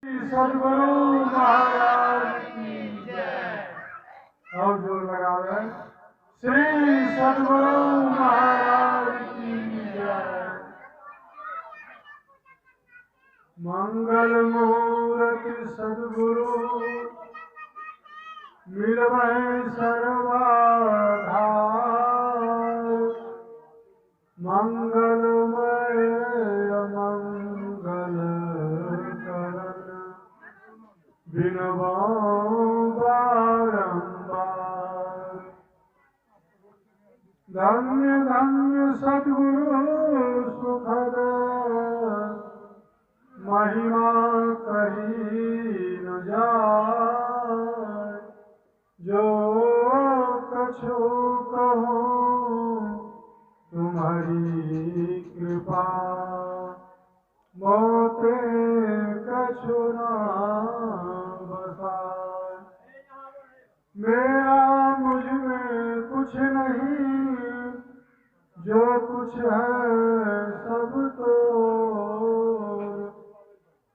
सदगुरु महाराज की जय। और जोर लगा रहे श्री सदगुरु महाराज की जय। मंगल मूर्ति सदगुरु मिलवै सर्वाधार। मंगलमय मंगल करण बिनवा बारंबार। धन्य धन्य सद्गुरु सुखद महिमा कही न जाय। जो कछु कहो तुम्हारी कृपा मोते कछु न बसाए। मेरा मुझ में कुछ नहीं, जो कुछ है सब तो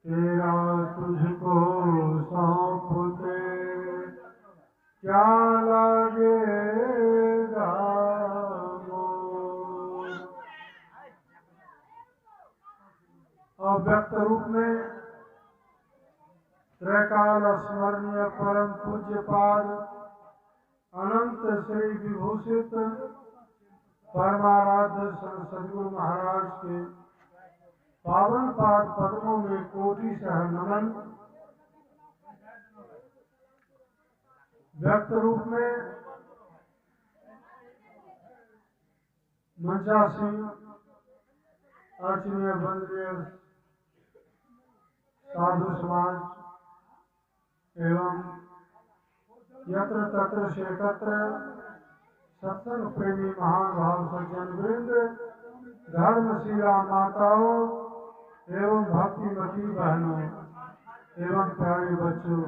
तेरा तुझको सौंपते क्या लगेगा मोल। अव्यक्त रूप में त्रैकाल स्मरणीय परम पूज्य पाद अनंत श्री विभूषित परमाराध्य सदगुरु महाराज के पावन पाद पद्मों में कोटि सह नमन। व्यक्त रूप में मंचासीन अर्चनीय वंदनीय साधु समाज एवं यत्र तत्र से एकत्र सत्संग प्रेमी महानुभाव सज्जन वृंद, धर्मशीला माताओं एवं भक्तिमती बहनों एवं प्यारे बच्चों,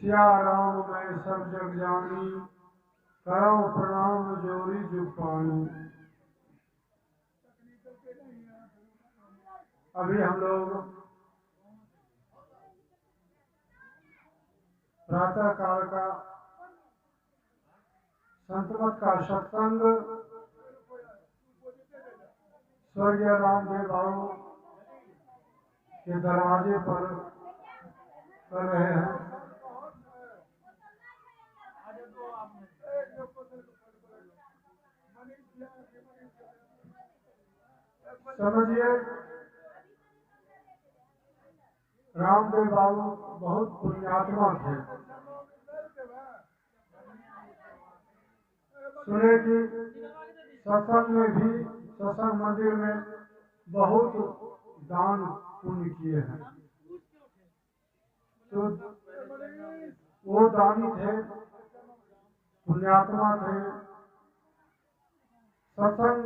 सिया राम मैं सब जग जानी, करो प्रणाम जोरी जुग पानी। अभी हम लोग प्रातः काल का संतमत का सत्संग स्वर्गीय रामदेव बाबू के दरवाजे पर कर रहे हैं। समझिए रामदेव बाबू बहुत पुण्यात्मा थे। सुने कि सत्संग में भी, सत्संग मंदिर में बहुत दान पुण्य किए हैं। तो वो दानी थे, पुण्यात्मा थे, सत्संग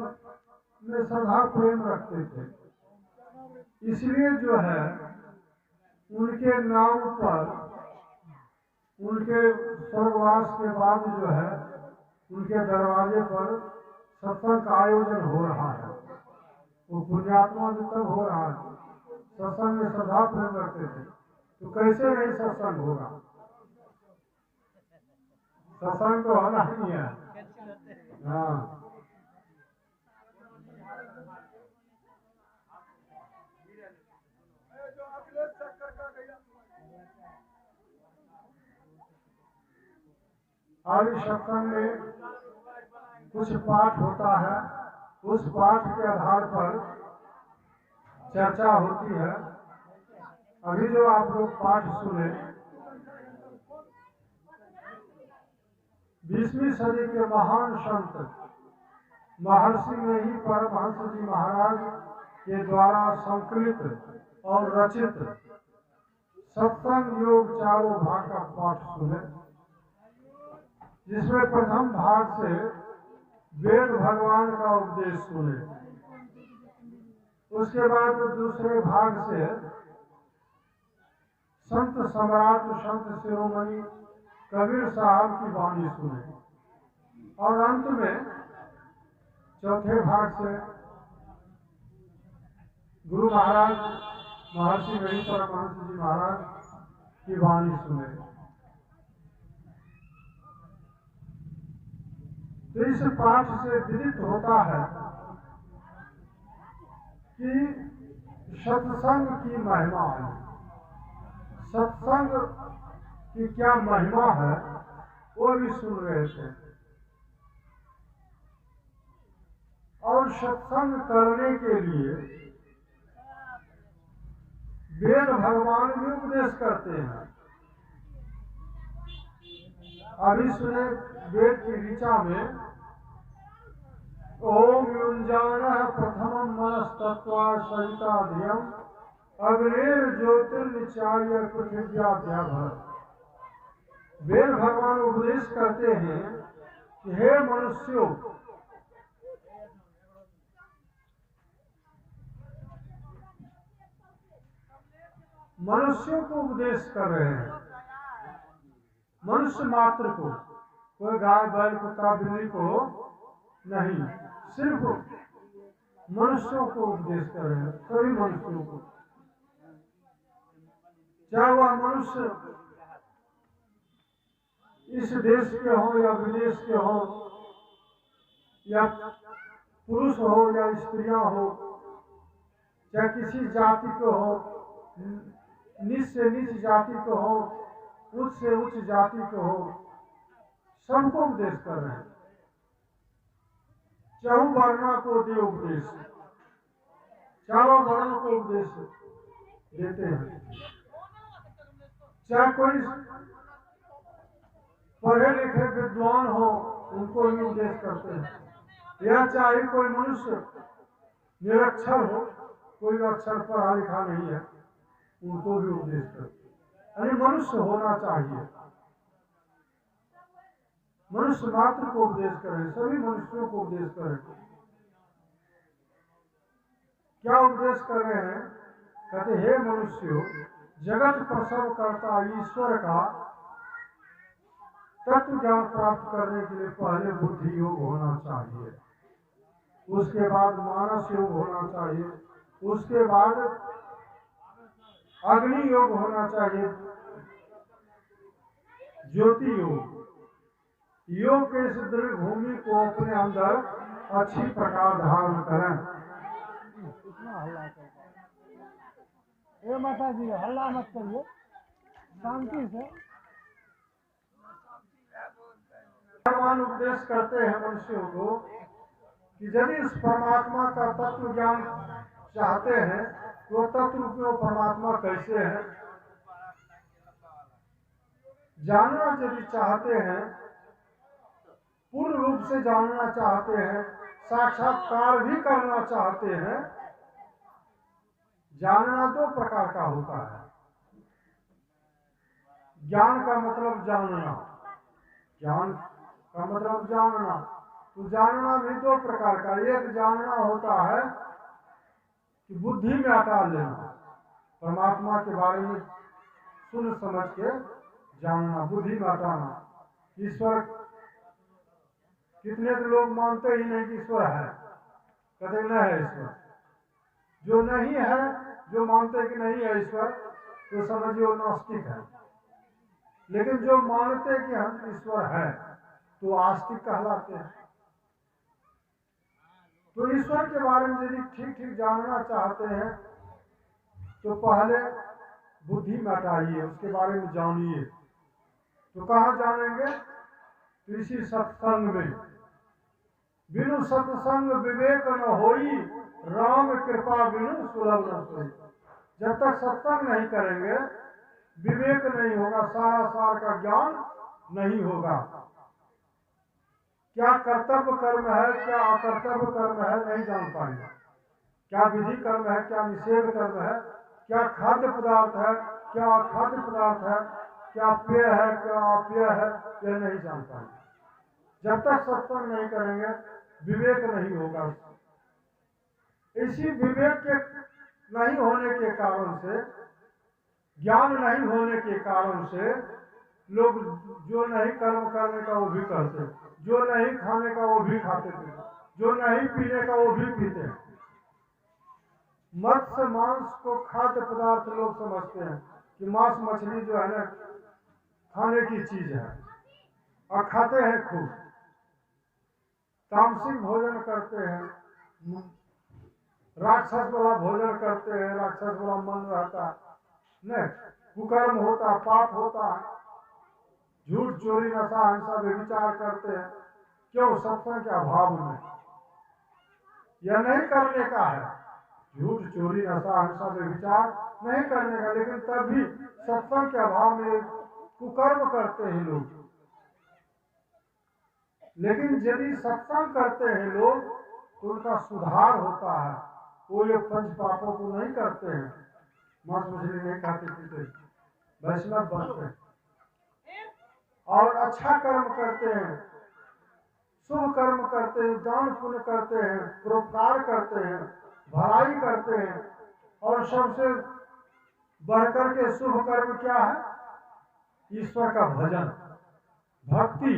में सदा प्रेम रखते थे। इसलिए जो है उनके नाम पर, उनके स्वर्गवास के बाद जो है उनके दरवाजे पर सत्संग का आयोजन हो रहा है। वो पुण्यात्मा जो तब हो रहा है, सत्संग में सदा प्रेम रखते थे, तो कैसे नहीं सत्संग होगा? सत्संग तो होना ही है। हाँ, और इस सत्संग में कुछ पाठ होता है, उस पाठ के आधार पर चर्चा होती है। अभी जो आप लोग पाठ सुने, 20वीं सदी के महान संत महर्षि में ही परमहंस जी महाराज के द्वारा संकलित और रचित सत्संग योग चारों भाग का पाठ सुने, जिसमें प्रथम भाग से वेद भगवान का उपदेश सुने। उसके बाद दूसरे भाग से संत सम्राट संत शिरोमणि कबीर साहब की वाणी सुने, और अंत में चौथे भाग से गुरु महाराज महर्षि नहीं परमहंस जी महाराज की वाणी सुने। तो इस पाठ से विदित होता है कि सत्संग की महिमा है। सत्संग की क्या महिमा है वो भी सुन रहे थे। और सत्संग करने के लिए वेद भगवान भी उपदेश करते हैं। अभी सुने वेद की ऋचा में ओम युंजान प्रथम मनस्तत्वा सहिता धियम अग्नेर ज्योतिर्निचार्य पृथिव्याभ्याभर। वेद भगवान उपदेश करते हैं कि हे मनुष्यों, मनुष्यों को उपदेश कर रहे हैं, मनुष्य मात्र को, कोई गाय बैल कुत्ता बिल्ली को नहीं, सिर्फ मनुष्यों को उपदेश कर रहे हैं, सभी मनुष्यों को। चाहे वह मनुष्य इस देश के हो या विदेश के हो, या पुरुष हो या स्त्रियां हो, चाहे किसी जाति को हो, नीच से नीच जाति को हो, उच्च से उच्च जाति को हो, सबको उपदेश कर रहे हैं। चारों वर्णा को दे उपदेश, चारों वर्णों को उपदेश देते हैं। चाहे कोई पढ़े लिखे विद्वान हो, उनको भी उपदेश करते हैं, या चाहे कोई मनुष्य निरक्षर हो, कोई अक्षर पढ़ा लिखा नहीं है, उनको भी उपदेश करते हैं। यानी मनुष्य होना चाहिए, मनुष्य मात्र को उपदेश करें, सभी मनुष्यों को उपदेश करें। क्या उपदेश कर रहे हैं? कहते हे मनुष्यों, जगत प्रसव करता ईश्वर का तत्व ज्ञान प्राप्त करने के लिए पहले बुद्धि योग होना चाहिए, उसके बाद मानस योग होना चाहिए, उसके बाद अग्नि योग होना चाहिए, ज्योति योग। योग के इस दृढ़ भूमि को अपने अंदर अच्छी प्रकार धारण करें। इतना हल्ला कर माता जी, हल्ला मत करिए, शांति से। भगवान उपदेश करते हैं मनुष्यों को कि यदि इस परमात्मा का तत्व ज्ञान चाहते हैं तो तत्व रूप में परमात्मा कैसे है जानना यदि चाहते हैं, पूर्ण रूप से जानना चाहते हैं, साक्षात्कार भी करना चाहते हैं। जानना दो प्रकार का होता है। ज्ञान का मतलब जानना, ज्ञान का मतलब जानना, तो जानना भी दो प्रकार का। एक जानना होता है कि बुद्धि में हटा लेना, परमात्मा के बारे में सुन समझ के जानना, बुद्धि में हटाना। ईश्वर, कितने तो लोग मानते ही नहीं कि ईश्वर है, कहते न है ईश्वर। जो नहीं है, जो मानते कि नहीं है ईश्वर, तो समझिए वो नास्तिक है। लेकिन जो मानते कि हम ईश्वर है तो आस्तिक कहलाते हैं। तो ईश्वर के बारे में यदि ठीक ठीक जानना चाहते हैं तो पहले बुद्धि में हटाइए, उसके बारे में जानिए। तो कहाँ जानेंगे? तो इसी सत्संग में। बिनु सत्संग विवेक न होई, राम कृपा बिनु सुलभ न सोई। जब तक सत्संग नहीं करेंगे, विवेक नहीं होगा, सारा सार का ज्ञान नहीं होगा। क्या कर्तव्य कर्म है, क्या अकर्तव्य कर्म है, नहीं जान पाएंगे। क्या विधि कर्म है, क्या निषेध कर्म है, क्या खाद्य पदार्थ है, क्या अखाद्य पदार्थ है, क्या पेय है, क्या अपेय है, यह नहीं जान पाएंगे। जब तक सत्संग नहीं करेंगे, विवेक नहीं होगा। इसी विवेक के नहीं होने के कारण से, ज्ञान नहीं होने के कारण से लोग जो नहीं कर्म करने का वो भी करते, जो नहीं खाने का वो भी खाते थे, जो नहीं पीने का वो भी पीते हैं। मत्स्य मांस को खाद्य पदार्थ लोग समझते हैं कि मांस मछली जो है ना खाने की चीज है और खाते हैं खूब। तामसिक भोजन करते हैं, राक्षस वाला भोजन करते हैं, राक्षस वाला मन रहता है, कुकर्म होता, पाप होता है, झूठ चोरी नशा हिंसा व्यभिचार करते हैं। क्यों? सत्संग के अभाव में। यह नहीं करने का है, झूठ चोरी नशा हिंसा व्यभिचार नहीं करने का, लेकिन तब भी सत्संग के अभाव में कुकर्म करते हैं लोग। लेकिन यदि सत्संग करते हैं लोग तो उनका सुधार होता है, वो ये पंच पापों को नहीं करते हैं, मांस मछली नहीं खाते पीते, वैष्णव बनते हैं और अच्छा कर्म करते हैं, शुभ कर्म करते हैं, दान पुण्य करते हैं, परोपकार करते हैं, भलाई करते हैं। और सबसे बढ़कर के शुभ कर्म क्या है? ईश्वर का भजन, भक्ति।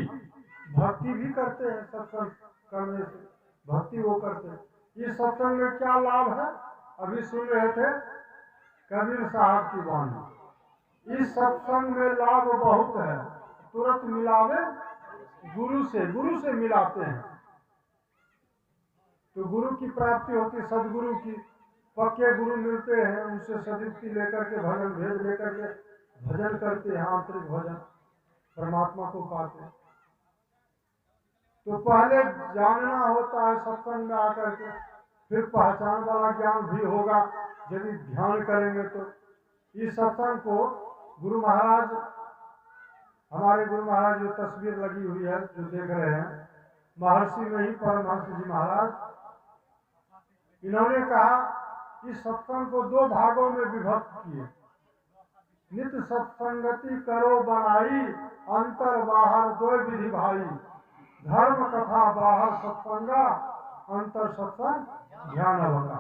भक्ति भी करते हैं, सत्संग करने से भक्ति वो करते हैं। इस सत्संग में क्या लाभ है? अभी सुन रहे थे कबीर साहब की वाणी। इस सत्संग में लाभ बहुत है। तुरंत मिलावे गुरु से मिलाते हैं तो गुरु की प्राप्ति होती, सदगुरु की। पक्के गुरु मिलते हैं, उनसे सदुक्ति लेकर के भजन भेद लेकर के भजन करते हैं, आंतरिक भजन, परमात्मा को पाते हैं। तो पहले जानना होता है सत्संग में आकर के, फिर पहचान वाला ज्ञान भी होगा यदि ध्यान करेंगे तो। इस सत्संग को गुरु महाराज, हमारे गुरु महाराज जो तस्वीर लगी हुई है जो देख रहे हैं, महर्षि में ही परमहंस जी महाराज, इन्होंने कहा इस सत्संग को 2 भागों में विभक्त किए। नित्य सत्संगति करो बनाई, अंतर बाहर 2 विधि भाई। धर्म कथा बाहर सत्संगा, अंतर सत्संग ध्यान होगा।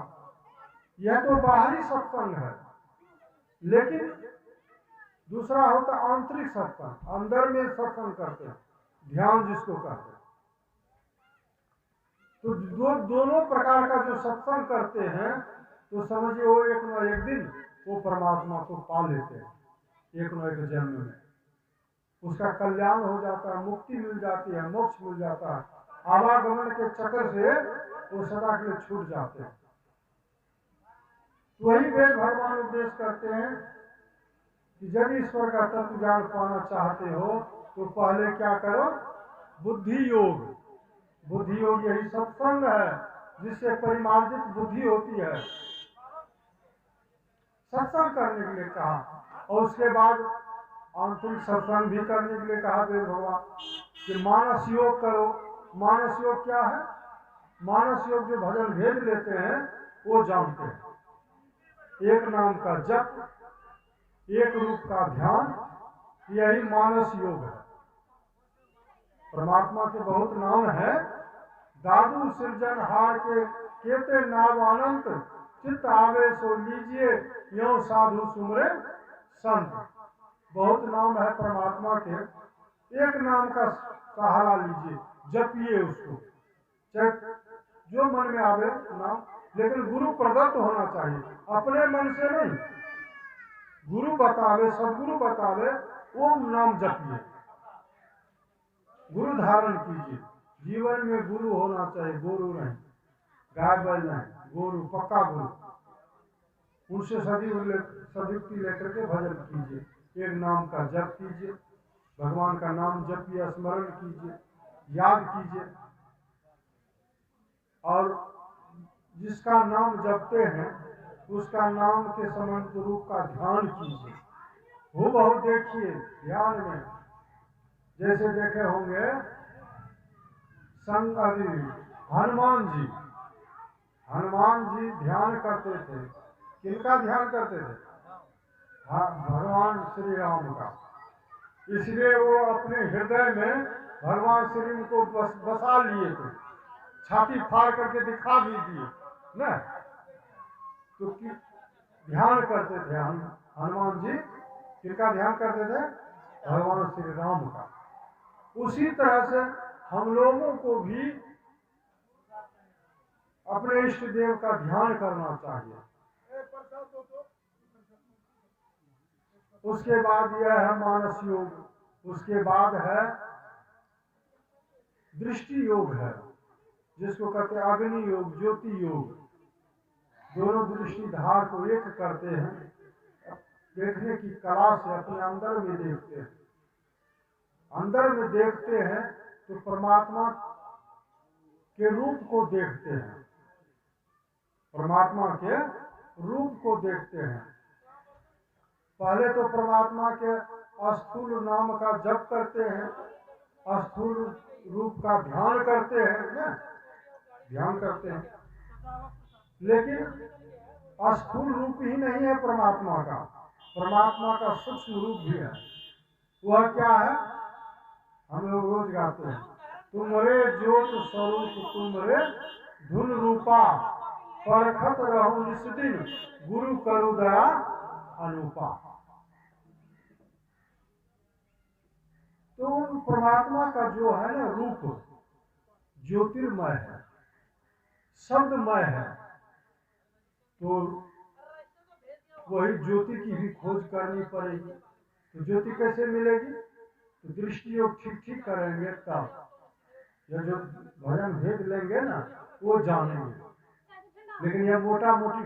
यह तो बाहरी सत्संग है, लेकिन दूसरा होता आंतरिक सत्संग, अंदर में सत्संग करते हैं, ध्यान जिसको कहते हैं। तो दोनों प्रकार का जो सत्संग करते हैं तो समझिए वो एक न एक दिन वो परमात्मा को पा लेते हैं, एक न एक जन्म में उसका कल्याण हो जाता है, मुक्ति मिल जाती है, मोक्ष मिल जाता है। आवागमन के चक्कर से वो सदा के लिए छूट जाते हैं। तो वही वेद भगवान उपदेश करते हैं कि यदि ईश्वर का तत्व ज्ञान पाना चाहते हो तो पहले क्या करो? बुद्धि योग। बुद्धि योग यही सत्संग है जिससे परिमार्जित बुद्धि होती है। सत्संग करने के लिए कहा और उसके बाद आंतरिक सत्संग भी करने के लिए कहा वेद भगवान कि मानस योग करो। मानस योग क्या है? मानस योग जो भजन भेद लेते हैं वो जानते हैं। एक नाम का जप, एक रूप का ध्यान, यही मानस योग है। परमात्मा के बहुत नाम है। दादू सृजन हार के केते नाम अनंत, चित्त आवे सो लीजिए यो साधु सुमरे संत। बहुत नाम है परमात्मा के, एक नाम का सहारा लीजिए, जपिए उसको, चाहे जो मन में आवे नाम, लेकिन गुरु प्रदत्त होना चाहिए, अपने मन से नहीं। गुरु बतावे, सदगुरु बतावे, वो नाम जपिए, गुरु धारण कीजिए। जीवन में गुरु होना चाहिए, गुरु नहीं, गाय बैल नहीं, गुरु, पक्का गुरु। उनसे सदुक्ति लेकर के भजन कीजिए, एक नाम का जप कीजिए, भगवान का नाम जपिए, स्मरण कीजिए, याद कीजिए। और जिसका नाम जपते हैं उसका नाम के समन्वित रूप का ध्यान कीजिए। वो बहुत देखिए ध्यान में, जैसे देखे होंगे हनुमान जी। हनुमान जी ध्यान करते थे, किनका ध्यान करते थे? हाँ, भगवान श्री राम का। इसलिए वो अपने हृदय में भगवान श्री को बसा लिए थे, छाती फाड़ करके दिखा भी दिए ना। तो ध्यान करते थे हनुमान जी, किनका ध्यान करते थे? भगवान श्री राम का। उसी तरह से हम लोगों को भी अपने इष्ट देव का ध्यान करना चाहिए। उसके बाद यह है मानस योग, उसके बाद है दृष्टि योग है, जिसको कहते हैं अग्नि योग, ज्योति योग। दोनों दृष्टि धार को एक करते हैं, देखने की कला से अपने अंदर में देखते हैं। अंदर में देखते हैं तो परमात्मा के रूप को देखते हैं, परमात्मा के रूप को देखते हैं। पहले तो परमात्मा के स्थूल नाम का जप करते हैं, स्थूल रूप का ध्यान करते हैं ना, ध्यान करते हैं। लेकिन स्थूल रूप ही नहीं है परमात्मा का, परमात्मा का सूक्ष्म रूप भी है। वह क्या है? हम लोग रोज गाते हैं, तुमरे ज्योत स्वरूप तुमरे धुन रूपा, परखत रहूं निस दिन गुरु करु दया अनुपा। तो परमात्मा का जो है ना रूप ज्योतिर्मय है, शब्दमय है। तो वही ज्योति की भी खोज करनी पड़ेगी। तो ज्योति कैसे मिलेगी? तो दृष्टि योग ठीक करेंगे तब, या जो भजन भेद लेंगे ना वो जानेंगे। लेकिन यह मोटा मोटी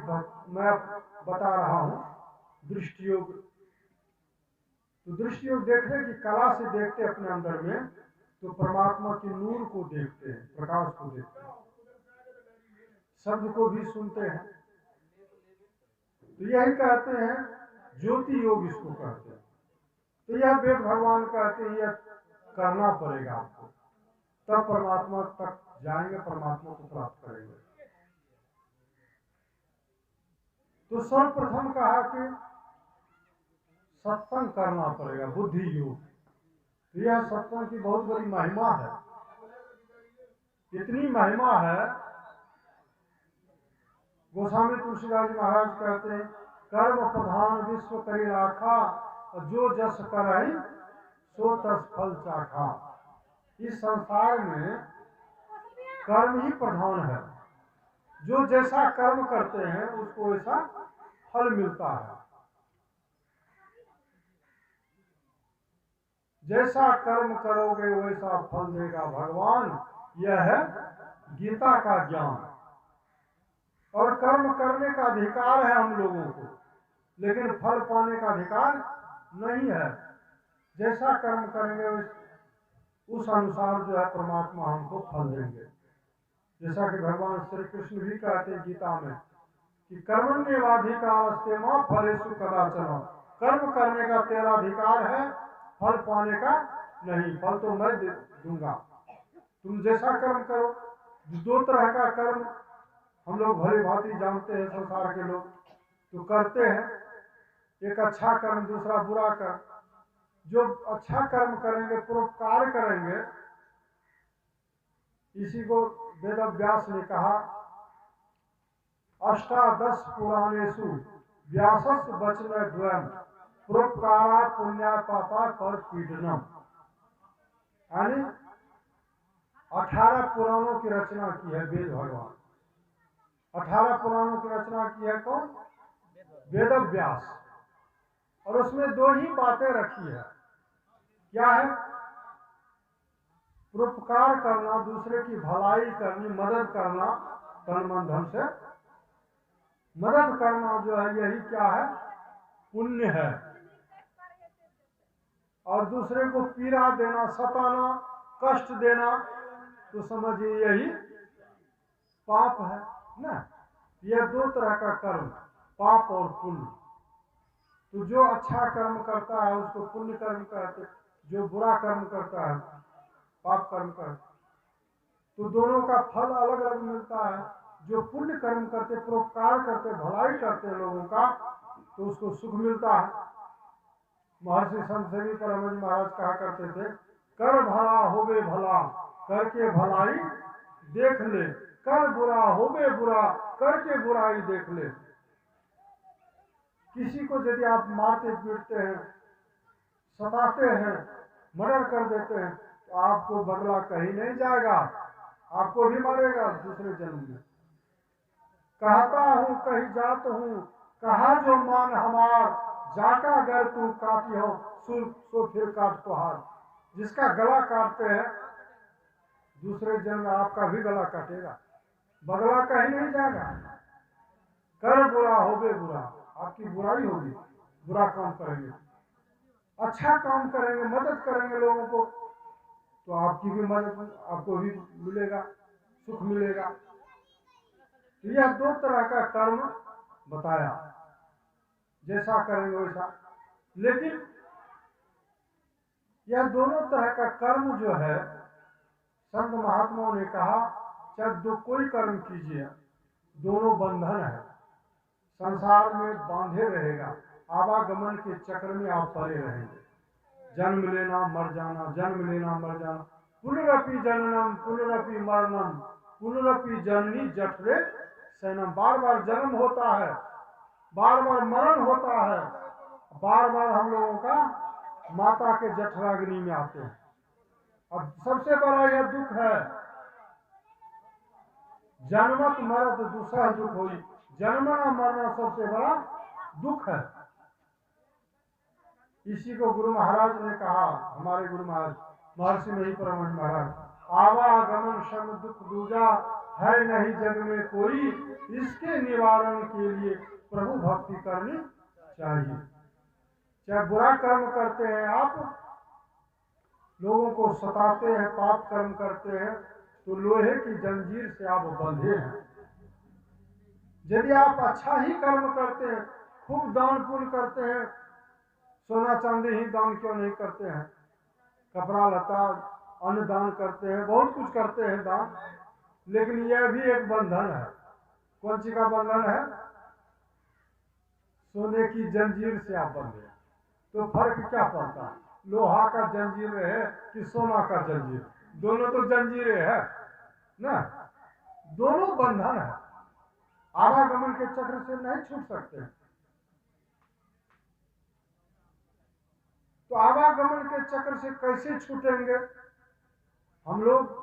मैं बता रहा हूँ दृष्टि योग। तो दृष्टि योग देखने की कला से देखते अपने अंदर में, तो परमात्मा की नूर को देखते हैं, प्रकाश को देखते हैं, शब्द को भी सुनते हैं। तो यही कहते हैं ज्योति योग, इसको कहते हैं। तो यह वेद भगवान कहते हैं यह करना पड़ेगा आपको, तब परमात्मा तक जाएंगे, परमात्मा को प्राप्त करेंगे। तो सर्वप्रथम कहा कि सत्संग करना पड़ेगा, बुद्धि योग। तो यह सत्संग की बहुत बड़ी महिमा है, इतनी महिमा है। गोस्वामी तुलसीदास जी महाराज कहते हैं, कर्म प्रधान विश्व करी राखा, जो जस करहि सो तस फल चाखा। इस संसार में कर्म ही प्रधान है, जो जैसा कर्म करते हैं उसको वैसा फल मिलता है। जैसा कर्म करोगे वैसा फल देगा भगवान, यह है गीता का ज्ञान। और कर्म करने का अधिकार है हम लोगों को, लेकिन फल पाने का अधिकार नहीं है। जैसा कर्म करेंगे उस अनुसार जो है परमात्मा हमको फल देंगे। जैसा कि भगवान श्री कृष्ण भी कहते हैं गीता में कि कर्मण्येवाधिकारस्ते मां फलेषु कदाचन। कर्म करने का तेरा अधिकार है, फल पाने का नहीं। फल तो मैं दूंगा, तुम जैसा कर्म करो। दो तरह का कर्म हम लोग भली भांति जानते हैं, संसार के लोग तो करते हैं, एक अच्छा कर्म, दूसरा बुरा कर्म। जो अच्छा कर्म करेंगे, परोपकार करेंगे, इसी को वेद व्यास ने कहा, अष्टादश पुराणेषु व्यासस् वचन द्वयम् परोपकारा पुण्या पापा पर पीडनम। यानी 18 पुराणों की रचना की है वेद भगवान। 18 पुराणों की रचना की है कौन? वेद व्यास। और उसमें दो ही बातें रखी है। क्या है? परोपकार करना, दूसरे की भलाई करनी, मदद करना, तन मन धन से मदद करना जो है यही क्या है? पुण्य है। और दूसरे को पीड़ा देना, सताना, कष्ट देना, तो समझिए यही पाप है ना। यह दो तरह का कर्म, पाप और पुण्य। तो जो अच्छा कर्म करता है उसको पुण्य कर्म कहते, जो बुरा कर्म करता है पाप कर्म करते। तो दोनों का फल अलग अलग मिलता है। जो पुण्य कर्म करते, परोपकार करते, भलाई करते लोगों का, तो उसको सुख मिलता है। महर्षि संत सेवी परमहंस महाराज कहा करते थे, कर भला होवे भला, करके भलाई देख ले। कर बुरा होवे बुरा, करके बुराई देख ले। किसी को यदि आप मारते पीटते हैं, सताते हैं, मर्डर कर देते हैं, तो आपको बदला कहीं नहीं जाएगा, आपको भी मारेगा दूसरे जन्म में। कहता हूं कहीं जात हूं, कहा जो मान हमार, जाका अगर तू काटी हो सो फिर काट तो हार। जिसका गला काटते हैं दूसरे जन्म में आपका भी गला काटेगा, बगला कहीं नहीं जाएगा। कर बुरा हो बे बुरा, आपकी बुराई होगी, बुरा काम करेंगे, अच्छा काम करेंगे, मदद करेंगे लोगों को, तो आपकी भी मदद आपको भी मिलेगा, सुख मिलेगा। तो यह दो तरह का कर्म बताया, जैसा करेंगे वैसा। लेकिन यह दोनों तरह का कर्म जो है, संत महात्माओं ने कहा चाहे कोई कर्म कीजिए, दोनों बंधन है, संसार में बांधे रहेगा, आवागमन के चक्र में आप पड़े रहेंगे। जन्म लेना मर जाना, जन्म लेना मर जाना, पुनरपि जननम पुनरपि मरणम पुनरपि जननी जठरे शयनम। बार बार जन्म होता है, बार बार मरण होता है, बार बार हम लोगों का माता के जठराग्नि में आते हैं। अब सबसे बड़ा यह दुख है, जन्मत मरत दूसरा दुख हुई, जन्मना मरना सबसे बड़ा दुख है। इसी को गुरु महाराज ने कहा, हमारे गुरु महाराज महर्षि नहीं परमहंस महाराज, आवागमन श्रम दुख दूजा है नहीं जग में कोई, इसके निवारण के लिए प्रभु भक्ति करनी चाहिए। चाहे बुरा कर्म करते हैं आप, लोगों को सताते हैं, पाप कर्म करते हैं, तो लोहे की जंजीर से आप बंधे हैं। यदि आप अच्छा ही कर्म करते हैं, खूब दान पुण्य करते हैं, सोना चांदी ही दान क्यों नहीं करते हैं, कपड़ा लता अन्न दान करते हैं, बहुत कुछ करते हैं दान, लेकिन यह भी एक बंधन है। कौन सी का बंधन है? सोने की जंजीर से आप बंधे। तो फर्क क्या पड़ता है, लोहा का जंजीर है कि सोना का जंजीर? दोनों तो जंजीरें है ना, दोनों बंधन है, आवागमन के चक्र से नहीं छूट सकते। तो आवागमन के चक्र से कैसे छूटेंगे? हम लोग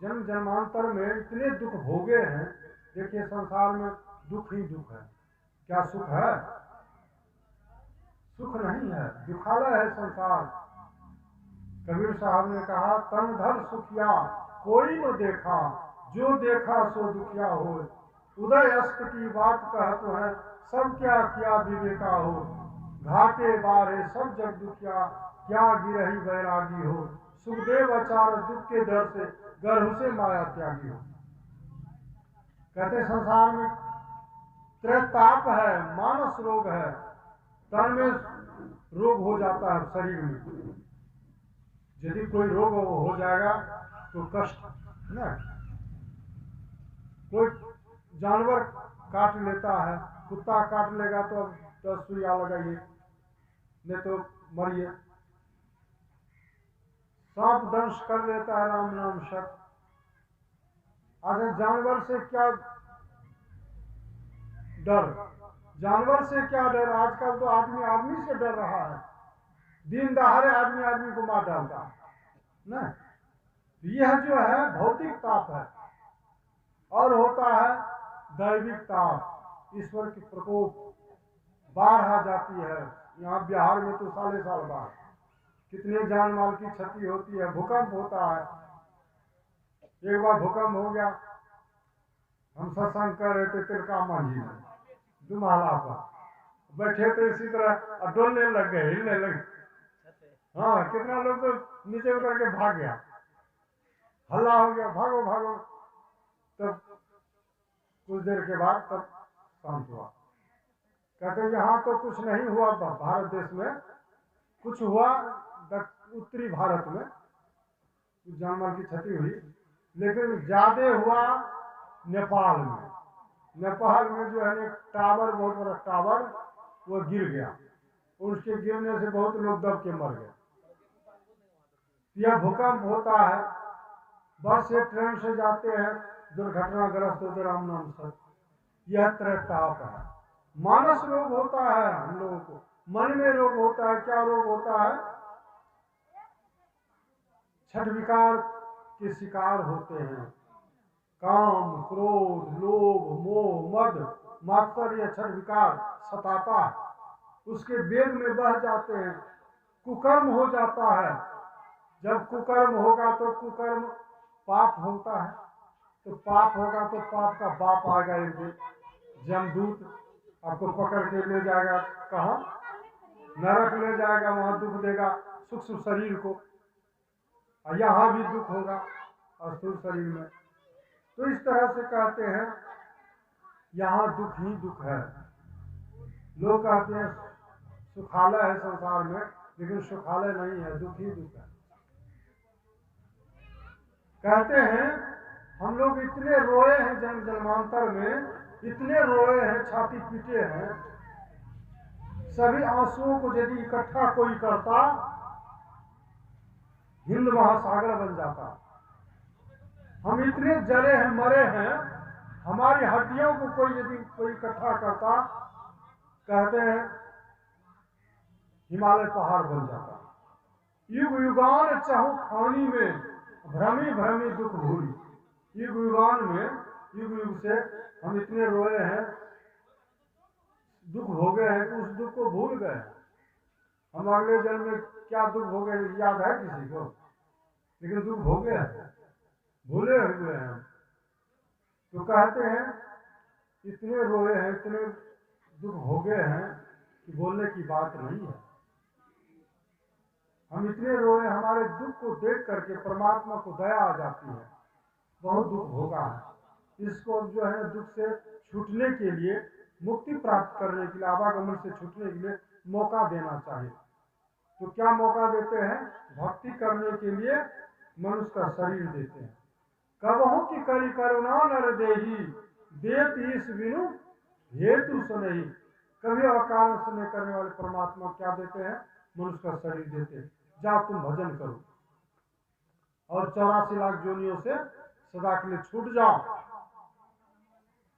जन्म जन्मांतर में इतने दुख भोगे हैं। देखिए संसार में दुख ही दुख है, क्या सुख है? सुख नहीं है, दुखालय है संसार। कबीर साहब ने कहा, तन धर सुखिया कोई न देखा, जो देखा सो दुखिया हो। उदय अस्त की बात कहत है, सब क्या किया विवेका हो। घाटे बारे सब जग दुखिया, क्या गिरही बैरागी हो। सुखदेव आचार दुख के डर से, गर्भ से माया त्यागी हो। कहते संसार में त्रैताप है, मानस रोग है, तन में रोग हो जाता है, शरीर में यदि कोई रोग हो जाएगा तो कष्ट ना। कोई जानवर काट लेता है, कुत्ता काट लेगा तो अब 10 सुइया लगाइए, नहीं तो मरिए। सांप दंश कर लेता है, राम नाम शक। अगर जानवर से क्या डर, जानवर से क्या डर? आजकल तो आदमी आदमी से डर रहा है, दिन दहाड़े आदमी आदमी को मार डालता है ना। यह जो है भौतिक ताप है, और होता है दैविक ताप, ईश्वर की प्रकोप। बाढ़ आ जाती है, यहाँ बिहार में तो साले साल बाढ़, कितने जान माल की क्षति होती है। भूकंप होता है, एक बार भूकंप हो गया, हम सत्संग कर रहे थे तिलकामा जी में, दुमाला पर बैठे थे, इसी तरह डोलने लग गए, हिलने लगे। हाँ, कितना लोग तो नीचे उतर के भाग गया, हल्ला हो गया, भागो भागो। तब कुछ देर के बाद तब शांत हुआ। कहते यहाँ तो कुछ नहीं हुआ, भारत देश में कुछ हुआ, उत्तरी भारत में कुछ जानवर की क्षति हुई, लेकिन ज्यादा हुआ नेपाल में। नेपाल में जो है एक टावर, बहुत बड़ा टावर, वो गिर गया, उसके गिरने से बहुत लोग दब के मर गए। यह भूकंप होता है, बस से ट्रेन से जाते हैं, दुर्घटनाग्रस्त होते, राम नाम सर। यह त्रैताप है। मानस रोग होता है, हम लोगों को मन में रोग होता है। क्या रोग होता है? छठ विकार के शिकार होते हैं, काम क्रोध लोभ मोह मद मात्सर्य, छठ विकार सताता है, उसके वेग में बह जाते हैं, कुकर्म हो जाता है। जब कुकर्म होगा तो कुकर्म पाप होता है, तो पाप होगा तो पाप का बाप आएगा एक दिन, जमदूत आपको पकड़ के ले जाएगा, कहाँ? नरक ले जाएगा, वहां दुख देगा सूक्ष्म शरीर को, और यहाँ भी दुख होगा स्थूल शरीर में। तो इस तरह से कहते हैं यहाँ दुख ही दुख है। लोग कहते हैं सुखालय है संसार में, लेकिन सुखालय नहीं है, दुख ही दुख है। कहते हैं हम लोग इतने रोए हैं जन्म जन्मांतर में, इतने रोए हैं, छाती पीटे हैं, सभी आंसुओं को यदि इकट्ठा कोई करता हिंद महासागर बन जाता। हम इतने जले हैं, मरे हैं, हमारी हड्डियों को कोई इकट्ठा करता, कहते हैं हिमालय पहाड़ बन जाता। युग युगान चाहू खानी में भ्रमी भ्रमी दुख भूली। युग युगान में, युग युग से हम इतने रोए हैं, दुख भोगे हैं कि उस दुख को भूल गए। हम अगले जन्म में क्या दुख भोगे याद है किसी को? लेकिन दुख भोगे हैं, भूले हुए हैं। तो कहते हैं इतने रोए हैं, इतने दुख भोगे हैं कि बोलने की बात नहीं है। हम इतने रोए, हमारे दुख को देख करके परमात्मा को दया आ जाती है, बहुत दुख भोगा है। इसको जो है दुख से छूटने के लिए, मुक्ति प्राप्त करने के लिए, आवागमन से छूटने के लिए मौका देना चाहिए। तो क्या मौका देते हैं? भक्ति करने के लिए मनुष्य का शरीर देते हैं। कबहू की करी करुणा नर देही, देत ईश बिनु हेतु सुनहि। कभी अकारण सुने करने वाले परमात्मा क्या देते हैं? मनुष्य का शरीर देते हैं। जाओ तुम भजन करो और 84 लाख जोनियों से सदा के लिए छूट जाओ।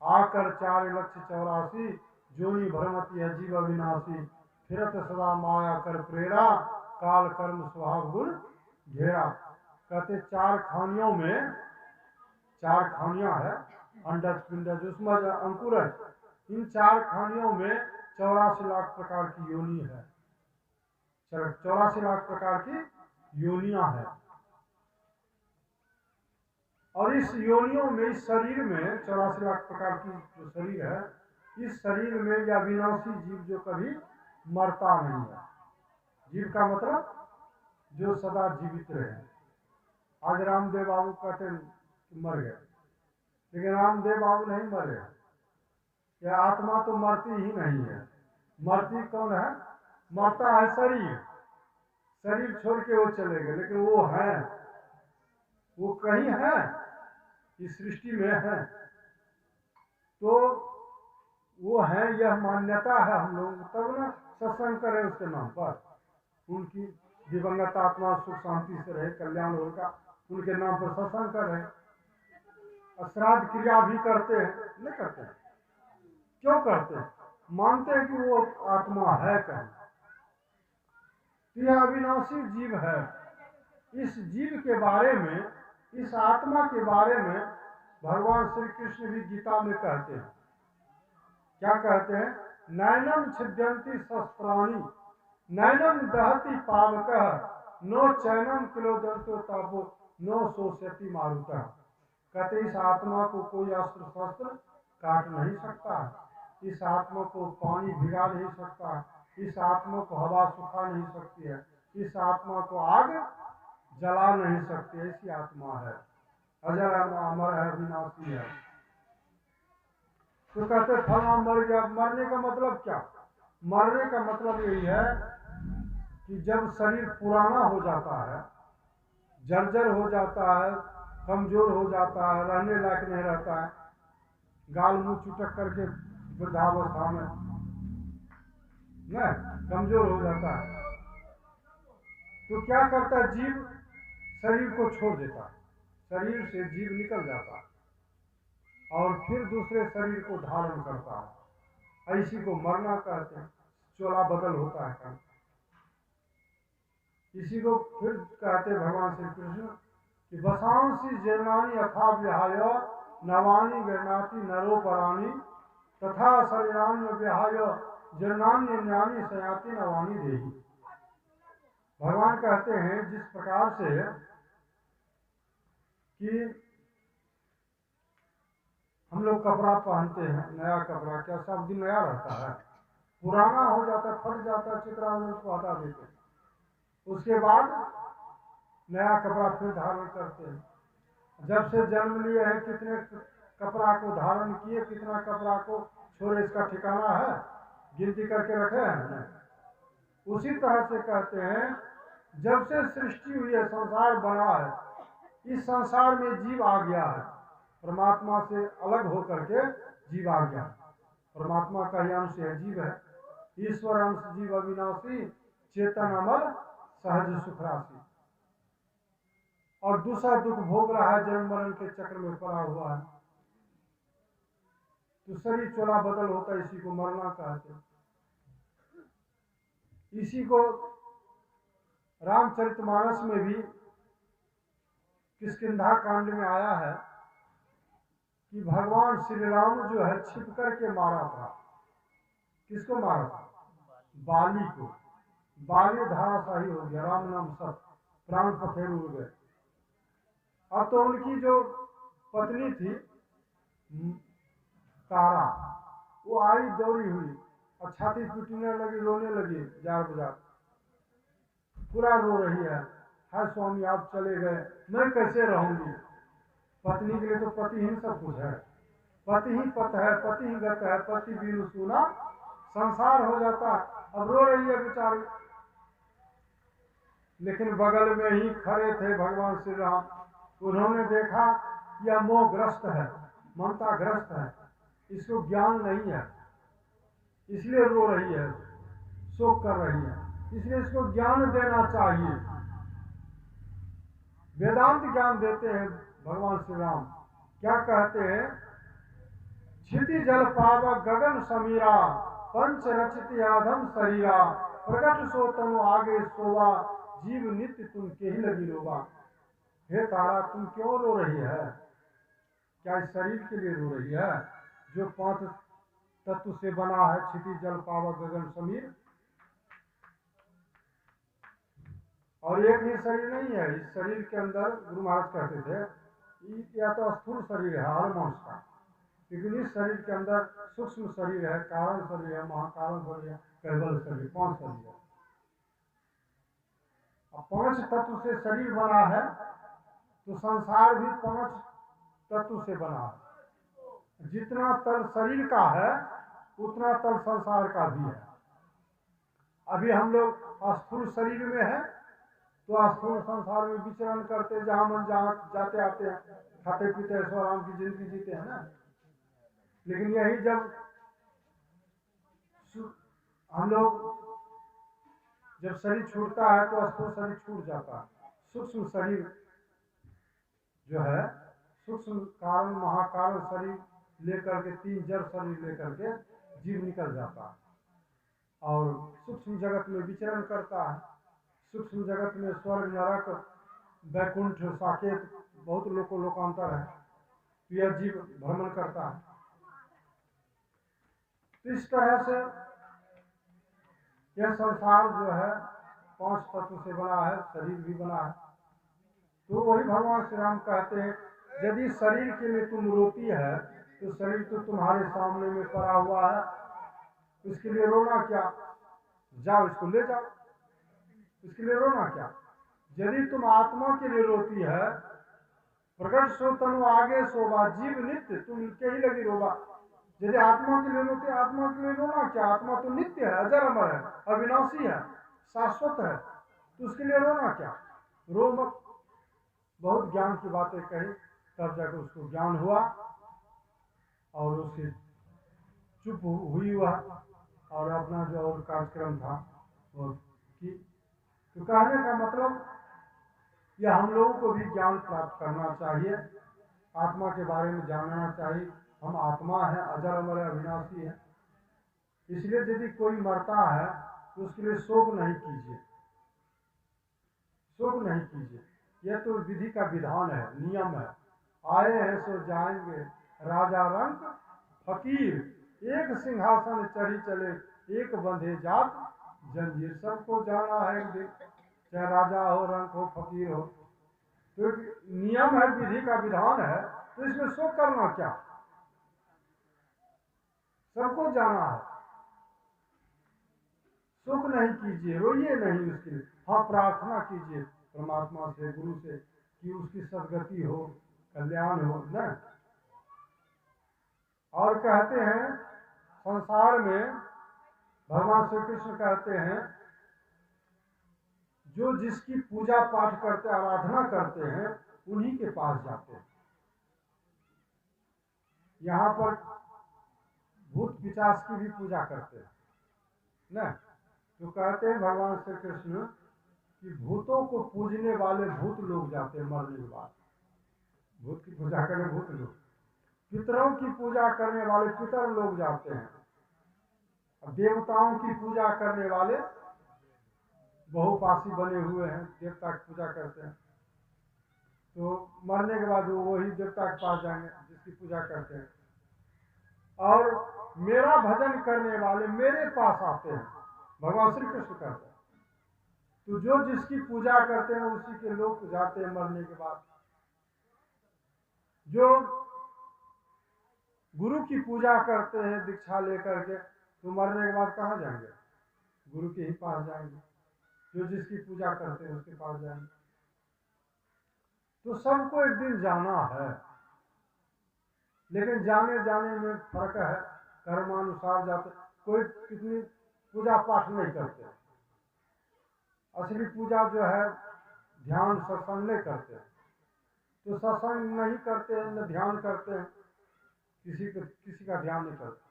आकर 4,84,000 जोनी भ्रमति है जीव अविनाशी। फिरत सदा माया कर प्रेरा, काल कर्म स्वभाव गुण घेरा। कहते 4 खानियों में, 4 खानियां है, अंडज पिंडज, उसमें अंकुर है। इन 4 खानियों में 84 लाख प्रकार की योनि है, 84 लाख प्रकार की योनियां है। और इस योनियों में, इस शरीर में 84 लाख प्रकार की जो शरीर है, इस शरीर में या विनाशी जीव जो कभी मरता नहीं है। जीव का मतलब जो सदा जीवित रहे। आज रामदेव बाबू कहते हैं कि मर गए, लेकिन रामदेव बाबू नहीं मरे। यह आत्मा तो मरती ही नहीं है। मरती कौन है? मरता है शरीर। शरीर छोड़ के वो चले गए, लेकिन वो है, वो कहीं है, इस सृष्टि में है। तो वो है, यह मान्यता है हम लोग, तब ना सत्संग करें उसके नाम पर। उनकी दिवंगत आत्मा सुख शांति से रहे, कल्याण होगा, उनके नाम पर सत्संग करें। श्राद्ध क्रिया भी करते हैं, नहीं करते हैं? क्यों करते हैं? मानते हैं कि वो आत्मा है कहीं। यह अविनाशी जीव है। इस जीव के बारे में, इस आत्मा के बारे में भगवान श्री कृष्ण भी गीता में कहते हैं। क्या कहते हैं? नैनम छिद्यंती शस्त्राणि, नैनम दहति पावकः, नो चैनम किलोदंतो तापो, नो शोषयति मारुतः। कहते इस आत्मा को कोई अस्त्र शस्त्र काट नहीं सकता, इस आत्मा को पानी भिगा नहीं सकता, इस आत्मा को हवा सुखा नहीं सकती है, इस आत्मा को आग जला नहीं सकती। ऐसी आत्मा है, अजर अमर है, विनाशी है। तो कहते फला मर गया। मरने का मतलब क्या? मरने का मतलब यही है कि जब शरीर पुराना हो जाता है, जर्जर हो जाता है, कमजोर हो जाता है, रहने लायक नहीं रहता है, गाल मुंह चुटक करके वृद्धावस्था में न कमजोर हो जाता है, तो क्या करता है? जीव शरीर को छोड़ देता है, शरीर से जीव निकल जाता है और फिर दूसरे शरीर को धारण करता है। इसी को मरना कहते हैं। चोला बदल होता है। इसी को फिर कहते भगवान श्री कृष्ण कि वसांसी जीर्णानि यथा विहाय, नवानि गृह्णाति नरो पराणि, तथा शरीरान्य विहाय जीर्णान्यानि सयाति नवानि देहि। भगवान कहते हैं जिस प्रकार से कि हम लोग कपड़ा पहनते हैं, नया कपड़ा क्या सब दिन नया रहता है, पुराना हो जाता है, फट जाता है, चित्रा में उसको हटा देते हैं, उसके बाद नया कपड़ा फिर धारण करते हैं। जब से जन्म लिए हैं कितने कपड़ा को धारण किए, कितना कपड़ा को छोड़े, इसका ठिकाना है, गिनती करके रखे हैं। उसी तरह से कहते हैं जब से सृष्टि हुई है, संसार बना है, इस संसार में जीव आ गया है, परमात्मा से अलग होकर के जीव आ गया। परमात्मा का ही अंश है, जीव है, ईश्वर अंश जीव अविनाशी, चेतन अमर, सहज सुख राशि। और दूसरा दुख भोग रहा है, जन्म मरण के चक्र में पड़ा हुआ है। तो शरीर चोला बदल होता है, इसी को मरना कहते हैं। इसी को रामचरितमानस में भी किष्किंधा कांड में आया है कि भगवान श्री राम जो है छिप करके मारा था। किसको मारा था? बाली को। बाली धाराशाही हो गया, राम नाम सब प्राण पखेर उड़ गए। अब तो उनकी जो पत्नी थी तारा, वो आई दौड़ी हुई और छाती पीटने लगी, रोने लगी, जार बजार पूरा रो रही है, हाय स्वामी आप चले गए, मैं कैसे रहूंगी। पत्नी के लिए तो पति ही सब कुछ है, पति ही पत है, पति ही गत है, पति बिनु सुना संसार हो जाता। अब रो रही है बेचारी, लेकिन बगल में ही खड़े थे भगवान श्री राम। उन्होंने देखा यह मोहग्रस्त है, ममता ग्रस्त है, इसको ज्ञान नहीं है, इसलिए रो रही है, शोक कर रही है, इसलिए इसको ज्ञान देना चाहिए। वेदांत ज्ञान देते हैं भगवान श्री राम। क्या कहते हैं? क्षिति जल पावक गगन समीरा, पंच रचित आधम शरीरा, प्रकट सो तनु आगे सोवा, जीव नित्य तुम के ही लगी रोवा। हे तारा तुम क्यों रो रही है? क्या इस शरीर के लिए रो रही है जो 5 तत्व से बना है, क्षिति जल पावक गगन समीर? और एक ही शरीर नहीं है, इस शरीर के अंदर गुरु महाराज कहते थे या तो स्थूल शरीर है हर मांस का, लेकिन इस शरीर के अंदर सूक्ष्म शरीर है, कारण शरीर है, महाकारण शरीर है, कैवल शरीर, 5 शरीर है। अब 5 तत्व से शरीर बना है तो संसार भी 5 तत्व से बना है। जितना तल शरीर का है उतना तल संसार का भी है। अभी हम लोग स्थूल शरीर में है तो स्थूल संसार में विचरण करते, जहां मन जहां जाते आते हैं, खाते पीते ऐश्वर्य आराम की जिंदगी जीते हैं ना। लेकिन यही जब हम लोग जब शरीर छूटता है तो स्थूल शरीर छूट जाता है। सूक्ष्म शरीर जो है, सूक्ष्म कारण महाकारण शरीर लेकर के 3 जड़ शरीर लेकर के जीव निकल जाता है और सूक्ष्म जगत में विचरण करता है। सूक्ष्म जगत में स्वर्ग, नरक, वैकुंठ, साकेत, बहुत लोकांतर है, तो यह जीव भ्रमण करता है। तो इस तरह से यह संसार जो है 5 तत्व से बना है, शरीर भी बना है। तो वही भगवान श्री राम कहते हैं यदि शरीर के लिए तुम रोती है तो शरीर तो तुम्हारे सामने में पड़ा हुआ है, इसके लिए रोना क्या? जाओ इसको ले जाओ, इसके लिए रोना क्या? यदि तुम आत्मा के लिए रोती है, प्रकट सो तनु आगे सोवा, जीव नित्य तुम के ही लगी रोवा। यदि आत्मा के लिए रोती, आत्मा के लिए रोना क्या? आत्मा तो नित्य है, अजर अमर है, अविनाशी है, शाश्वत है, तो उसके लिए रोना क्या? रो मत। बहुत ज्ञान की बातें कही, तब जाकर उसको ज्ञान हुआ और उससे चुप हुई वह और अपना जो और कार्यक्रम था वो की। तो कहने का मतलब यह हम लोगों को भी ज्ञान प्राप्त करना चाहिए, आत्मा के बारे में जानना चाहिए। हम आत्मा है, अजर अमर है, अविनाशी है। इसलिए यदि कोई मरता है तो उसके लिए शोक नहीं कीजिए, शोक नहीं कीजिए। यह तो विधि का विधान है, नियम है। आए हैं सो जाएंगे, राजा रंक फकीर, एक सिंहासन चढ़ी चले, एक बंधे जात जंजीर। सबको जाना है एक दिन, चाहे राजा हो, रंक हो, फकीर हो। तो एक नियम है, विधि का विधान है, तो इसमें शोक करना क्या? सबको जाना है, शोक नहीं कीजिए, रोइए नहीं उसके लिए। हाँ, प्रार्थना कीजिए परमात्मा से, गुरु से, कि उसकी सदगति हो, कल्याण हो न। और कहते हैं संसार में भगवान श्री कृष्ण कहते हैं, जो जिसकी पूजा पाठ करते, आराधना करते हैं, उन्हीं के पास जाते हैं। यहाँ पर भूत पिशाच की भी पूजा करते हैं न। तो कहते हैं भगवान श्री कृष्ण कि भूतों को पूजने वाले भूत लोग जाते हैं मरने के बाद। भूत की पूजा करने भूत लोग, पितरों की पूजा करने वाले पितर लोग जाते हैं, देवताओं की पूजा करने वाले बहुपासी बने हुए हैं, देवता की पूजा करते हैं, तो मरने के बाद वो वही देवता के पास जाएंगे जिसकी पूजा करते हैं। और मेरा भजन करने वाले मेरे पास आते हैं, भगवान श्री कृष्ण कहते हैं। तो जो जिसकी पूजा करते हैं उसी के लोग जाते हैं मरने के बाद। जो गुरु की पूजा करते हैं दीक्षा लेकर के, तो मरने के बाद कहाँ जाएंगे? गुरु के ही पास जाएंगे। जो जिसकी पूजा करते हैं उसके पास जाएंगे। तो सबको एक दिन जाना है, लेकिन जाने जाने में फर्क है, कर्मानुसार जाते। कोई कितनी पूजा पाठ नहीं करते, असली पूजा जो है ध्यान सत्संग नहीं करते, तो सत्संग नहीं करते हैं न ध्यान करते हैं, किसी का ध्यान नहीं करते,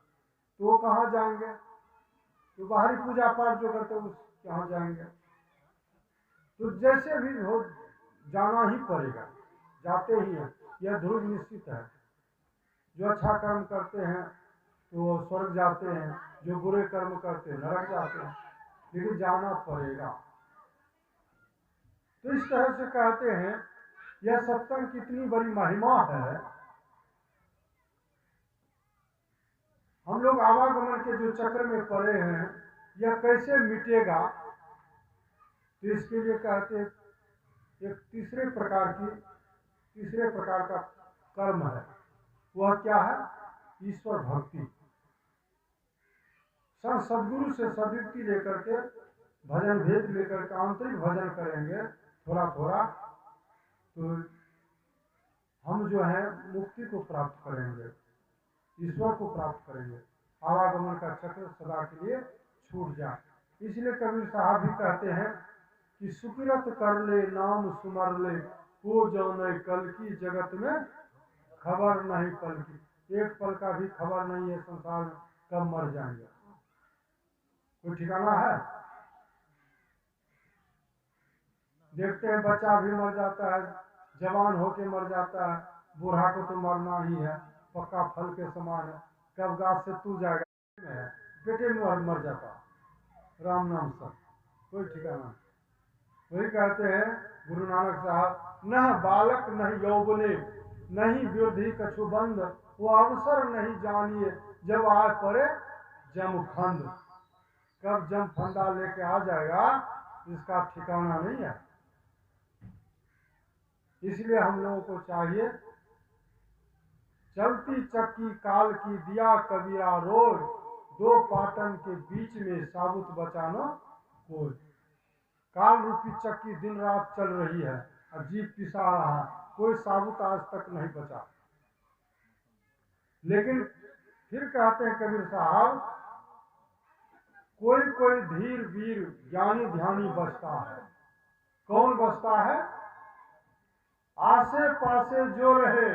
तो वो कहाँ जाएंगे? तो बाहरी पूजा पाठ जो करते हैं उस कहाँ जाएंगे? तो जैसे भी हो जाना ही पड़ेगा, जाते ही हैं, यह ध्रुव निश्चित है। जो अच्छा कर्म करते हैं तो वो स्वर्ग जाते हैं, जो बुरे कर्म करते हैं नरक जाते हैं, लेकिन जाना पड़ेगा। तो इस तरह से कहते हैं यह सत्संग कितनी बड़ी महिमा है। हम लोग आवागमन के जो चक्र में पड़े हैं, यह कैसे मिटेगा? तो इसके लिए कहते हैं एक तीसरे प्रकार का कर्म है। वह क्या है? ईश्वर भक्ति। सदगुरु से सदयुक्ति लेकर के, भजन भेद लेकर के आंतरिक भजन करेंगे थोड़ा थोड़ा, तो हम जो है मुक्ति को प्राप्त करेंगे, ईश्वर को प्राप्त करेंगे। आवागमन का चक्र सदा के लिए छूट जाए। इसलिए कबीर साहब भी कहते हैं कि सुकिरत कर ले नाम सुमर ले, हो जाने कल की जगत में खबर नहीं पल की। एक पल का भी खबर नहीं है संसार में, कब मर जाएंगे, कोई ठिकाना है? देखते हैं बच्चा भी मर जाता है, जवान होके मर जाता है, बूढ़ा को तो मरना ही है, पक्का फल के समान है। कब गाछ से तू जाएगा, बेटे में मर जाता, राम नाम सब, कोई ठिकाना। वही कहते हैं गुरु नानक साहब, न बालक नहीं यौवने, नहीं वृद्धि कछु बंद, वो अवसर नहीं जानिए, जब आ पड़े जम फंद। कब जम फंदा लेके आ जाएगा इसका ठिकाना नहीं है। इसलिए हम लोगों को चाहिए, चलती चक्की काल की दिया कबीरा रोज, दो पाटन के बीच में साबुत बचाना कोई। काल रूपी चक्की दिन रात चल रही है, अजीब पिसा रहा, कोई साबुत आज तक नहीं बचा। लेकिन फिर कहते हैं कबीर साहब, कोई कोई धीर वीर ज्ञानी ध्यानी बचता है। कौन बचता है? आसे पासे जो रहे,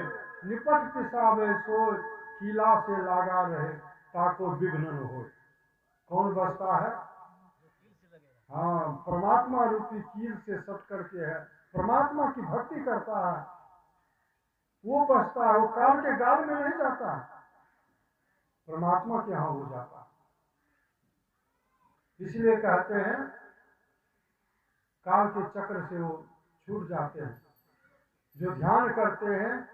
निपट पिसावे सोच, किला से लागा रहे, ताको विघ्न न हो। कौन बचता है? हाँ, परमात्मा रूपी कील से सट करके है, परमात्मा की भक्ति करता है, वो बचता है। वो काल के गाल में नहीं जाता, परमात्मा के यहां हो जाता। इसलिए कहते हैं काल के चक्र से वो छूट जाते हैं। जो ध्यान करते हैं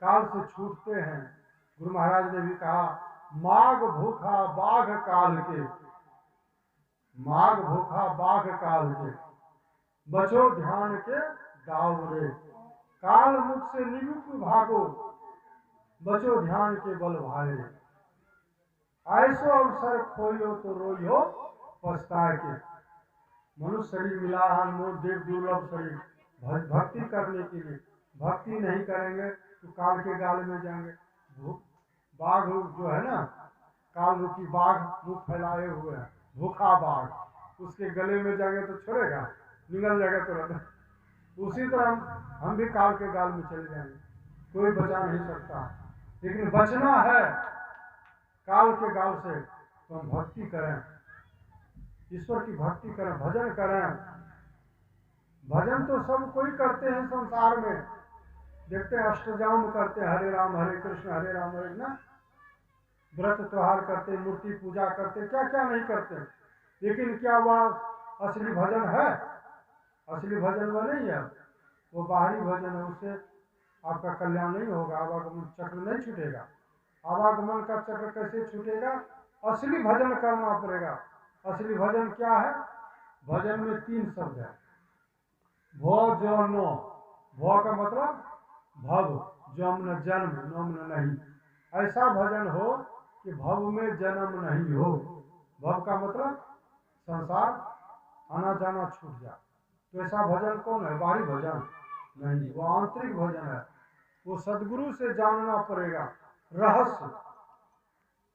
काल से छूटते हैं। गुरु महाराज ने भी कहा, माघ भूखा बाघ काल के, माघ भूखा बाघ काल के, बचो ध्यान के गाँव रे। काल मुख से निमुख भागो, बचो ध्यान के बल भाई। ऐसो अवसर खोयो तो रोइयो पछताए के। मनुष्य शरीर मिला अनमोल देव दुर्लभ शरीर भक्ति करने के लिए, भक्ति नहीं करेंगे तो काल के गाल में जाएंगे। बाघ जो है ना, काल रूपी बाघ मुंह फैलाए हुए है, भूखा बाघ, उसके गले में जाएंगे तो छोड़ेगा, निगल जाएगा तुरंत। उसी तरह हम भी काल के गाल में चले जाएंगे, कोई बचा नहीं सकता। लेकिन बचना है काल के गाल से तो हम भक्ति करें, ईश्वर की भक्ति करें, भजन करें। भजन तो सब कोई करते हैं संसार में, देखते हैं अष्टजाम करते हैं, हरे राम हरे कृष्ण हरे राम हरे ना, व्रत त्योहार करते, मूर्ति पूजा करते, क्या क्या नहीं करते। लेकिन क्या वह असली भजन है? असली भजन वह नहीं है, वो बाहरी भजन है। उससे आपका कल्याण नहीं होगा, आवागमन चक्र नहीं छूटेगा। आवागमन का चक्र कैसे छूटेगा? असली भजन करना पड़ेगा। असली भजन क्या है? भजन में 3 शब्द है, भो जो नो। भो का मतलब भव, जम न जन्म, नम न नहीं। ऐसा भजन हो कि भव में जन्म नहीं हो। भव का मतलब संसार, आना जाना छूट जाए। तो ऐसा भजन कौन है? बाहरी भजन नहीं, वो आंतरिक भजन है। वो सदगुरु से जानना पड़ेगा रहस्य।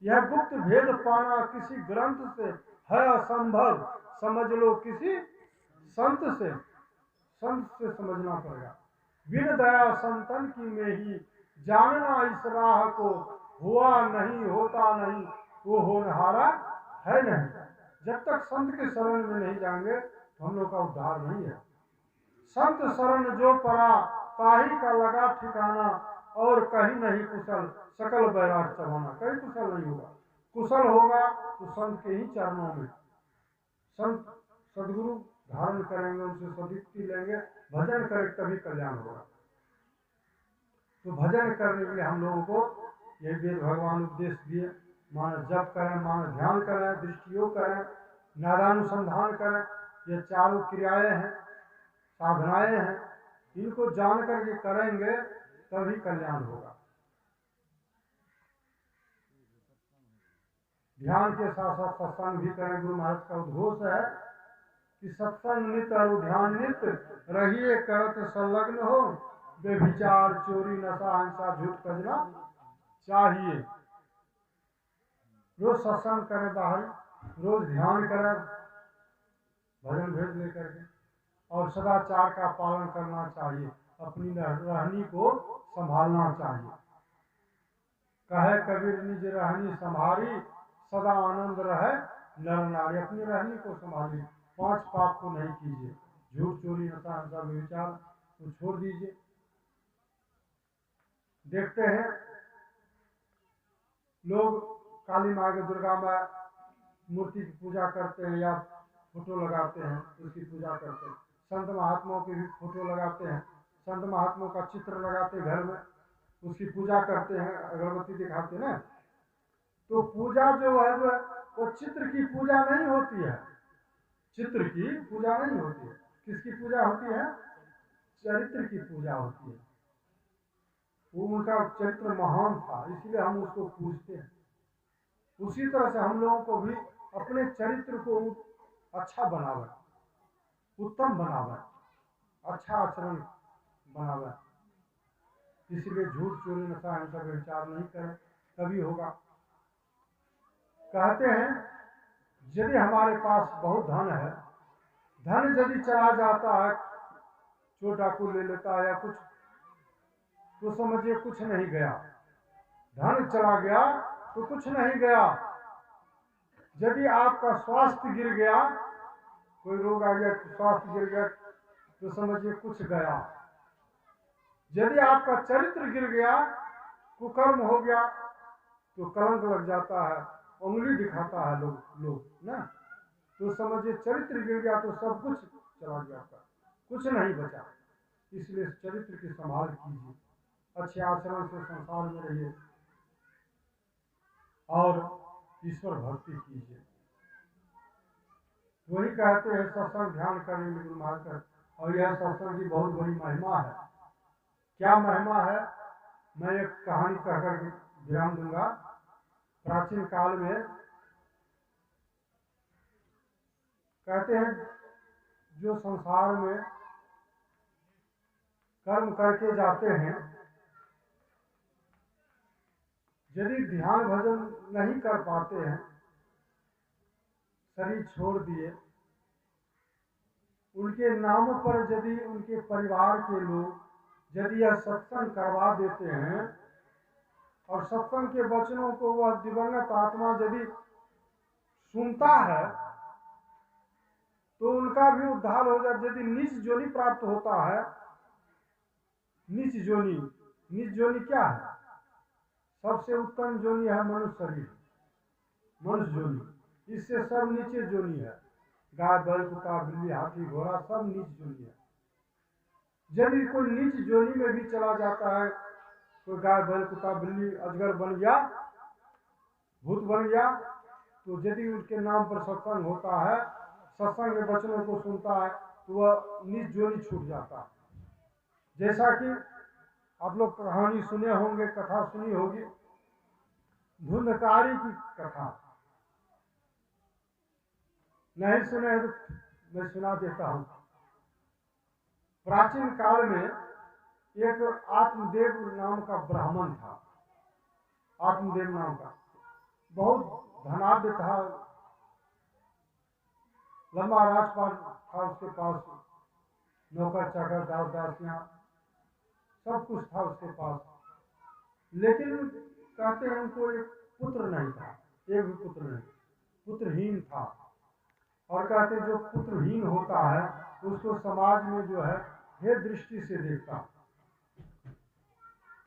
यह गुप्त भेद पाना किसी ग्रंथ से है असंभव, समझ लो किसी संत से। संत से समझना पड़ेगा। बिन दया संतन की में ही जानना इस राह को, हुआ नहीं होता नहीं, वो होनहारा है नहीं। जब तक संत के शरण में नहीं जाएंगे तो हम लोग का उद्धार नहीं है। संत शरण जो पड़ा, ताही का लगा ठिकाना, और कहीं नहीं कुशल, सकल बैराट चबाना। कहीं कुशल नहीं होगा। कुशल होगा तो संत के ही चरणों में। संत सदगुरु धारण करेंगे, उनसे सदुक्ति लेंगे, भजन करें, तभी कल्याण होगा। तो भजन करने के लिए हम लोगों को ये वेद भगवान उपदेश दिए, मान जप करें, मान ध्यान करें, दृष्टियोग करें, नादानुसंधान करें। ये चारों क्रियाएं हैं, साधनाएं हैं, इनको जान करके करेंगे तभी कल्याण होगा। ध्यान के साथ साथ सत्संग भी करें। गुरु महाराज का उद्घोष है कि सत्संग नित और ध्यान नित रहिए, करत संलग्न हो, बेविचार चोरी नशा हिंसा झूठ कजना चाहिए। रोज सत्संग करें, बाहर रोज ध्यान करें, भजन भेद लेकर के, और सदाचार का पालन करना चाहिए। अपनी रहनी को संभालना चाहिए। कहे कबीर निज रहनी संभारी, सदा आनंद रहे नर नारी। अपनी रहनी को संभालिए, 5 पाप को नहीं कीजिए, झूठ चोरी नशा हिंसा विचार को छोड़ दीजिए। देखते हैं लोग काली माँ के, दुर्गा माँ मूर्ति की पूजा करते हैं या फोटो लगाते हैं, उसकी पूजा करते हैं। संत महात्माओं की भी फोटो लगाते हैं, संत महात्माओं का चित्र लगाते हैं घर में, उसकी पूजा करते हैं, अगरबत्ती दिखाते हैं ना। तो पूजा जो है वो चित्र की पूजा नहीं होती है। चित्र की पूजा नहीं होती है। किसकी पूजा होती है? चरित्र की पूजा होती है। वो उनका चरित्र महान था, इसलिए हम उसको पूजते हैं। उसी तरह से हम लोगों को भी अपने चरित्र को अच्छा बनावे, उत्तम बनावे, अच्छा आचरण बनावे। इसलिए झूठ चोरी नशा हिंसा विचार नहीं करें, तभी होगा। कहते हैं यदि हमारे पास बहुत धन है, धन यदि चला जाता है, चोर डाकू ले लेता है या कुछ, तो समझिए कुछ नहीं गया। धन चला गया तो कुछ नहीं गया। यदि आपका स्वास्थ्य गिर गया, कोई रोग आ गया, स्वास्थ्य गिर गया, तो समझिए कुछ गया। यदि आपका चरित्र गिर गया, कुकर्म हो गया, तो कलंक लग जाता है, उंगली दिखाता है लोग ना, तो समझिए चरित्र गिर गया तो सब कुछ चला गया, कुछ नहीं बचा। इसलिए चरित्र की संभाल कीजिए, अच्छे आचरण से संसार में रहिए और ईश्वर भक्ति कीजिए। वही कहते हैं सत्संग ध्यान करने में गुरु महाराज। और यह सत्संग की बहुत बड़ी महिमा है। क्या महिमा है, मैं एक कहानी कहकर विराम दूंगा। प्राचीन काल में कहते हैं जो संसार में कर्म करके जाते हैं, यदि ध्यान भजन नहीं कर पाते हैं, शरीर छोड़ दिए, उनके नाम पर यदि उनके परिवार के लोग यदि यह सत्संग करवा देते हैं और सत्संग के वचनों को वह दिवंगत आत्मा यदि सुनता है तो उनका भी उद्धार हो जाए। यदि नीच जोनी प्राप्त होता है, नीच जोनी क्या है? सबसे उत्तम जोनी है मनुष्य शरीर, मनुष्य जोनी। इससे सब नीचे जोनी है। गाय बैल कुत्ता बिल्ली हाथी घोड़ा सब नीच जोनी है। यदि कोई नीच जोनी में भी चला जाता है, कोई गाय बैल कुत्ता बिल्ली अजगर बन गया, भूत बन गया, तो यदि उसके नाम पर सत्संग होता है, सत्संग के वचनों को सुनता है, तो वह नीच जोनी छूट जाता है। जैसा कि आप लोग कहानी सुने होंगे, कथा सुनी होगी, धुंधकारी की कथा। नहीं सुने तो मैं सुना देता हूं। प्राचीन काल में एक आत्मदेव नाम का ब्राह्मण था। आत्मदेव नाम का बहुत धनाढ्य था, लंबा राजपाट था उसके पास, नौकर चाकर दास दासियां सब कुछ था उसके पास। लेकिन कहते हैं उनको एक पुत्र नहीं था, एक भी पुत्र नहीं, पुत्रहीन था। और कहते जो पुत्रहीन होता है उसको समाज में जो है हे दृष्टि से देखता,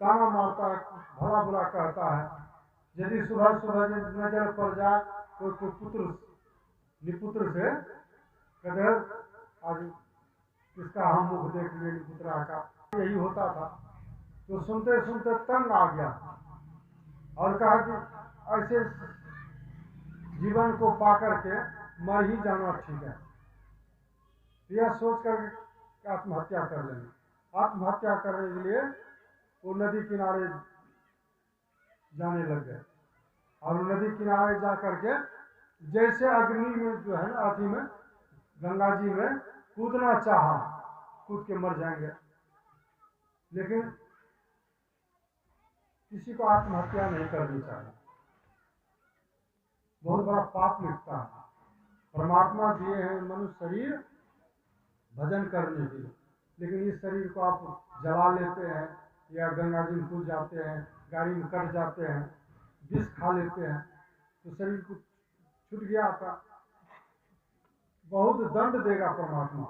ताना मारता है, भला बुरा कहता है। यदि सुबह सुबह नजर पड़ जाए तो पुत्र निपुत्र से कहते आज इसका हम मुख देख लिए निपुत्रा का, यही होता था। तो सुनते सुनते तंग आ गया और कहा कि ऐसे जीवन को पाकर के मर ही जाना ठीक है। यह सोच कर आत्महत्या कर लेंगे। आत्महत्या करने के लिए वो नदी किनारे जाने लग गए और नदी किनारे जा करके जैसे अग्नि में जो है ना, अथी में गंगा जी में कूदना चाहा, कूद के मर जाएंगे। लेकिन किसी को आत्महत्या नहीं करनी चाहिए, बहुत बड़ा पाप लिखता है। परमात्मा दिए हैं मनुष्य शरीर भजन करने के लिए, लेकिन इस शरीर को आप जला लेते हैं या गंगा जी में कूद जाते हैं, गाड़ी में कट जाते हैं, विष खा लेते हैं, तो शरीर को छूट गया आपका। बहुत दंड देगा परमात्मा,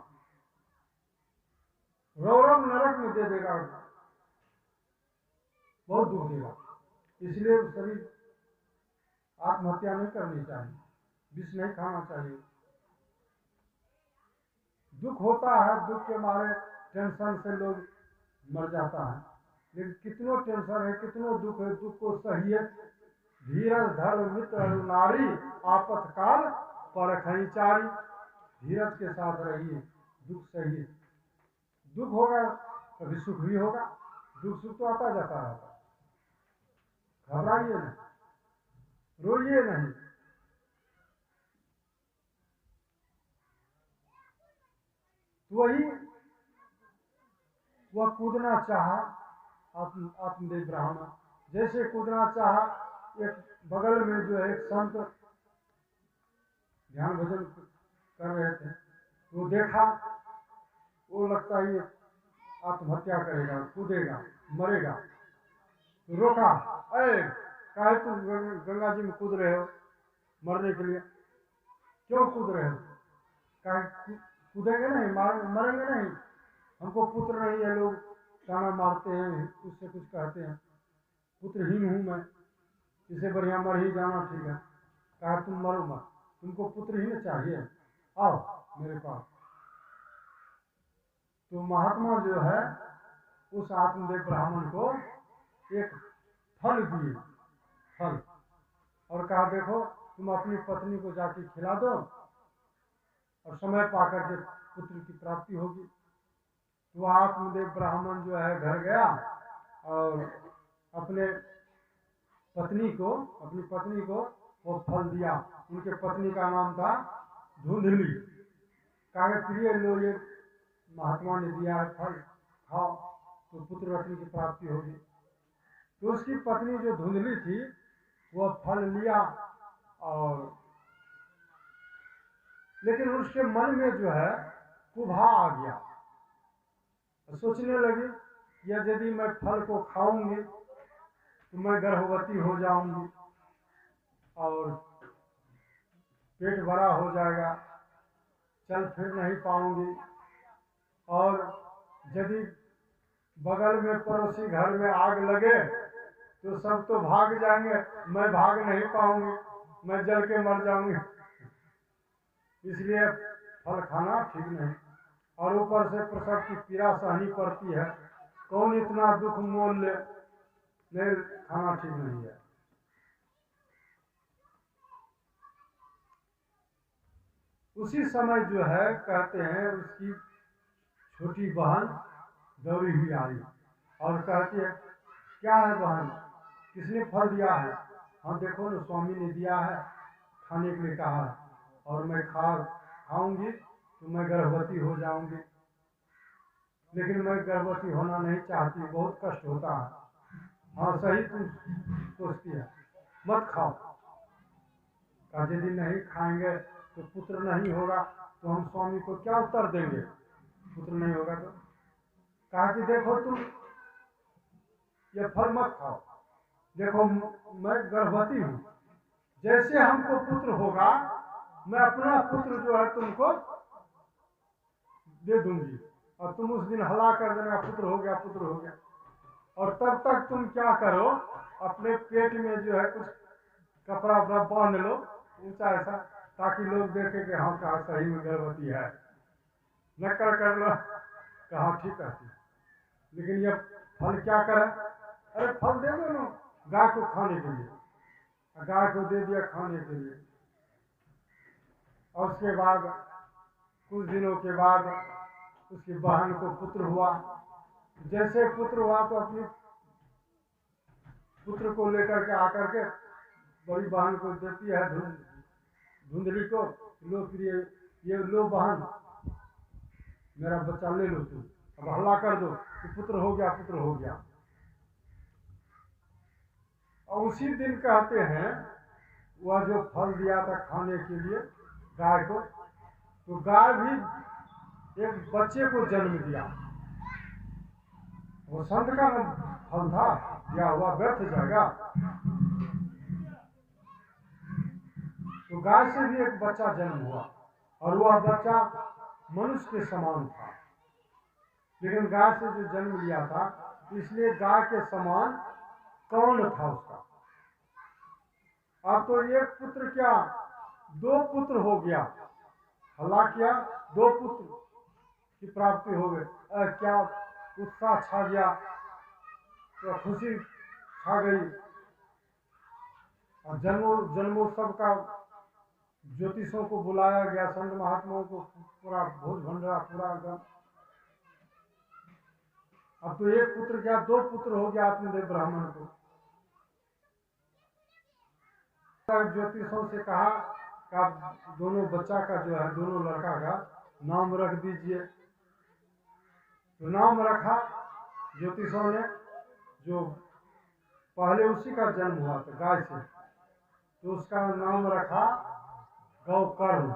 रौरव नरक में दे देगा, बहुत दुख देगा। इसलिए शरीर आत्महत्या नहीं करनी चाहिए, विष नहीं खाना चाहिए। दुख होता है, दुख के मारे टेंशन से लोग मर जाता है। लेकिन कितनो टेंशन है, कितनो दुख है, दुख को सहिए। धीरज धर मित्र नारी, आपातकाल परखई चारी। धीरज के साथ रहिए, दुख सहिए। दुख होगा कभी सुख भी होगा, दुख सुख तो आता जाता रहता। घबराइए नहीं, रोइए नहीं। वही वह कूदना चाहा आत्मदेव ब्राह्मण, जैसे कूदना चाहा, एक बगल में जो है एक संत ध्यान भजन कर रहे थे, वो देखा, वो लगता है आत्महत्या करेगा, कूदेगा, मरेगा, तो रोका। अरे काहे तुम गंगा जी में कूद रहे हो मरने के लिए? क्यों कूद रहे हो? काहे कूदेंगे नहीं, मरेंगे नहीं? हमको पुत्र नहीं है, लोग ताना मारते हैं, कुछ से कुछ कहते हैं, पुत्रहीन हूं मैं, इसे बढ़िया मर ही जाना ठीक है। कहा तुम मरो मत, तुमको पुत्रहीन चाहिए, आओ मेरे पास। तो महात्मा जो है उस आत्मदेव ब्राह्मण को एक फल दिए, फल, और कहा देखो तुम अपनी पत्नी को जाके खिला दो और समय पाकर के पुत्र की प्राप्ति होगी। तो आत्मदेव ब्राह्मण जो है घर गया और अपनी पत्नी को वो फल दिया। उनके पत्नी का नाम था धुंधली। कहा प्रिय लो, ये महात्मा ने दिया है फल, खाओ तो पुत्र रत्न की प्राप्ति होगी। तो उसकी पत्नी जो धुंधली थी वो फल लिया, और लेकिन उसके मन में जो है कुभा आ गया। सोचने लगी यदि मैं फल को खाऊंगी तो मैं गर्भवती हो जाऊंगी और पेट बड़ा हो जाएगा, चल फिर नहीं पाऊंगी, और यदि बगल में पड़ोसी घर में आग लगे तो सब तो भाग जाएंगे, मैं भाग नहीं पाऊंगी, मैं जल के मर जाऊंगी। इसलिए फल खाना ठीक नहीं, और ऊपर से प्रसव की पीड़ा सहनी पड़ती है, कौन इतना दुख मोल ले, नहीं, खाना ठीक नहीं है। उसी समय जो है कहते हैं उसकी छोटी बहन दौड़ी हुई आई और कहती है क्या है बहन, किसने फल दिया है? हाँ देखो ना, स्वामी ने दिया है, खाने के लिए कहा है, और मैं खाऊंगी तो मैं गर्भवती हो जाऊंगी, लेकिन मैं गर्भवती होना नहीं चाहती, बहुत कष्ट होता है। हाँ सही तुम सोचती है, मत खाओ। कहा यदि नहीं खाएंगे तो पुत्र नहीं होगा तो हम स्वामी को क्या उत्तर देंगे, पुत्र नहीं होगा तो। कहा कि देखो तुम ये फल मत खाओ, देखो मैं गर्भवती हूँ, जैसे हमको पुत्र होगा मैं अपना पुत्र जो है तुमको दे दूंगी, और तुम उस दिन हला कर देना पुत्र हो गया, पुत्र हो गया। और तब तक तुम क्या करो, अपने पेट में जो है कुछ कपड़ा वपड़ा बांध लो ऊंचा ऐसा, ताकि लोग देखे कि हाँ कहा सही में गर्भवती है, नक्कर कर लो। कहा ठीक है, लेकिन ये फल क्या करे? अरे फल दे दो ना गाय को खाने के लिए। गाय को दे दिया खाने के लिए, और उसके बाद कुछ दिनों के बाद उसकी बहन को पुत्र हुआ। जैसे पुत्र हुआ तो अपने पुत्र को लेकर के आकर के बड़ी बहन को देती है धुंधली को, लो प्रिय, ये लो बहन, मेरा बच्चा ले लो तुम, अब हल्ला कर दो कि पुत्र हो गया, पुत्र हो गया। और उसी दिन कहते हैं वह जो फल दिया था खाने के लिए गाय को, तो गाय भी एक बच्चे को जन्म दिया। वो संत का फल था, दिया हुआ व्यर्थ जाएगा। तो गाय से भी एक बच्चा जन्म हुआ, और वह बच्चा मनुष्य के समान था, लेकिन गाय से जो जन्म लिया था इसलिए गाय के समान कौन था उसका। अब तो एक पुत्र क्या, दो पुत्र हो गया, हल्ला किया, दो पुत्र की प्राप्ति हो गई। क्या उत्साह छा गया, तो खुशी छा गई, और जन्मोत्सव का ज्योतिषों को बुलाया गया, संत महात्माओं को, पूरा भोज भंडारा पूरा एकदम। अब तो एक पुत्र क्या, दो पुत्र हो गया आत्मदेव ब्राह्मण को। ज्योतिषों से कहा कि आप दोनों बच्चा का जो है, दोनों लड़का का नाम रख दीजिए। तो नाम रखा ज्योतिषों ने, जो पहले उसी का जन्म हुआ था गाय से, तो उसका नाम रखा गौकर्ण,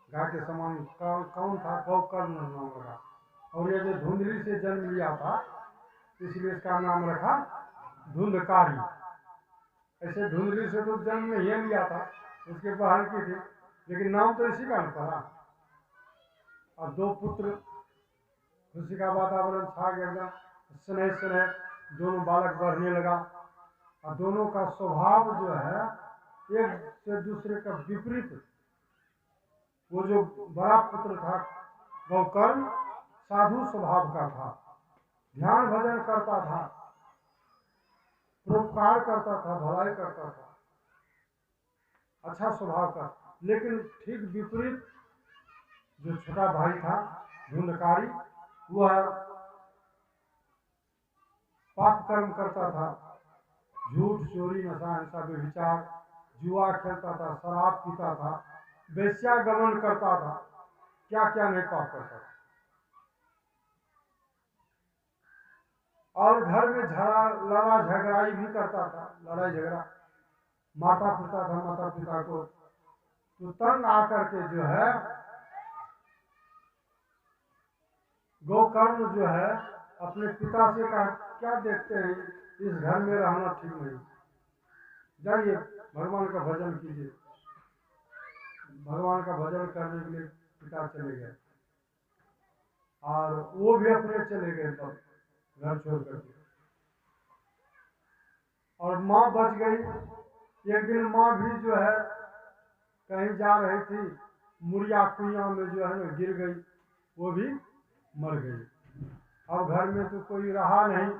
गाय के समान कौन था, गौकर्ण नाम रखा। और ये जो धुंधली से जन्म लिया था इसलिए इसका नाम रखा धुंधकारी। ऐसे धुंधली से तो जन्म में ही लिया था, उसके बहन की थी, लेकिन नाम तो इसी का न पड़ा। और दो पुत्र, खुशी का वातावरण छा गया, स्नेह स्नेह दोनों बालक बढ़ने लगा, और दोनों का स्वभाव जो है एक से दूसरे का विपरीत। वो जो बड़ा पुत्र था गौकर्ण साधु स्वभाव का था, ध्यान भजन करता था, परोपकार करता था, भलाई करता था, अच्छा स्वभाव का। लेकिन ठीक विपरीत जो छोटा भाई था धुंधकारी, वह पाप कर्म करता था, झूठ, चोरी, नशा, हिंसा, व्यभिचार, जुआ खेलता था, शराब पीता था, वेश्यागमन करता था, क्या क्या नहीं पाप करता था। और घर में लड़ा झगड़ाई भी करता था, लड़ाई झगड़ा, मारता पीटा था माता पिता को। तो तंग आकर के जो है गोकर्ण जो है अपने पिता से कहा, क्या देखते हैं, इस घर में रहना ठीक नहीं, जाइए भगवान का भजन कीजिए। भगवान का भजन करने के लिए पिता चले गए, और वो भी अपने चले गए तब घर छोड़ करके, और माँ बच गई। एक दिन माँ भी जो है कहीं जा रही थी, मुड़िया कुइया में जो है ना गिर गई, वो भी मर गई। अब घर में तो कोई रहा नहीं,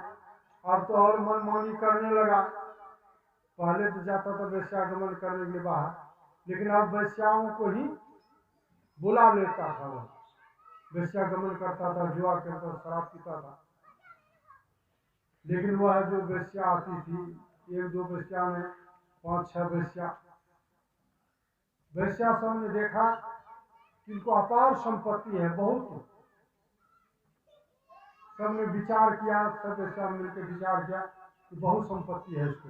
अब तो और मनमानी करने लगा। पहले तो जाता था वेश्यागमन करने के लिए बाहर, लेकिन अब वेश्याओं को ही बुला लेता था, वह वेश्यागमन करता था, जुआ खेलता था, शराब पीता था। लेकिन वह जो वेश्या आती थी, एक दो वेश्या में 5-6 वेश्या, वेश्या सब ने देखा कि इनको अपार संपत्ति है बहुत। सबने विचार किया, सब वेश्या मिलकर विचार किया कि बहुत संपत्ति है इसको,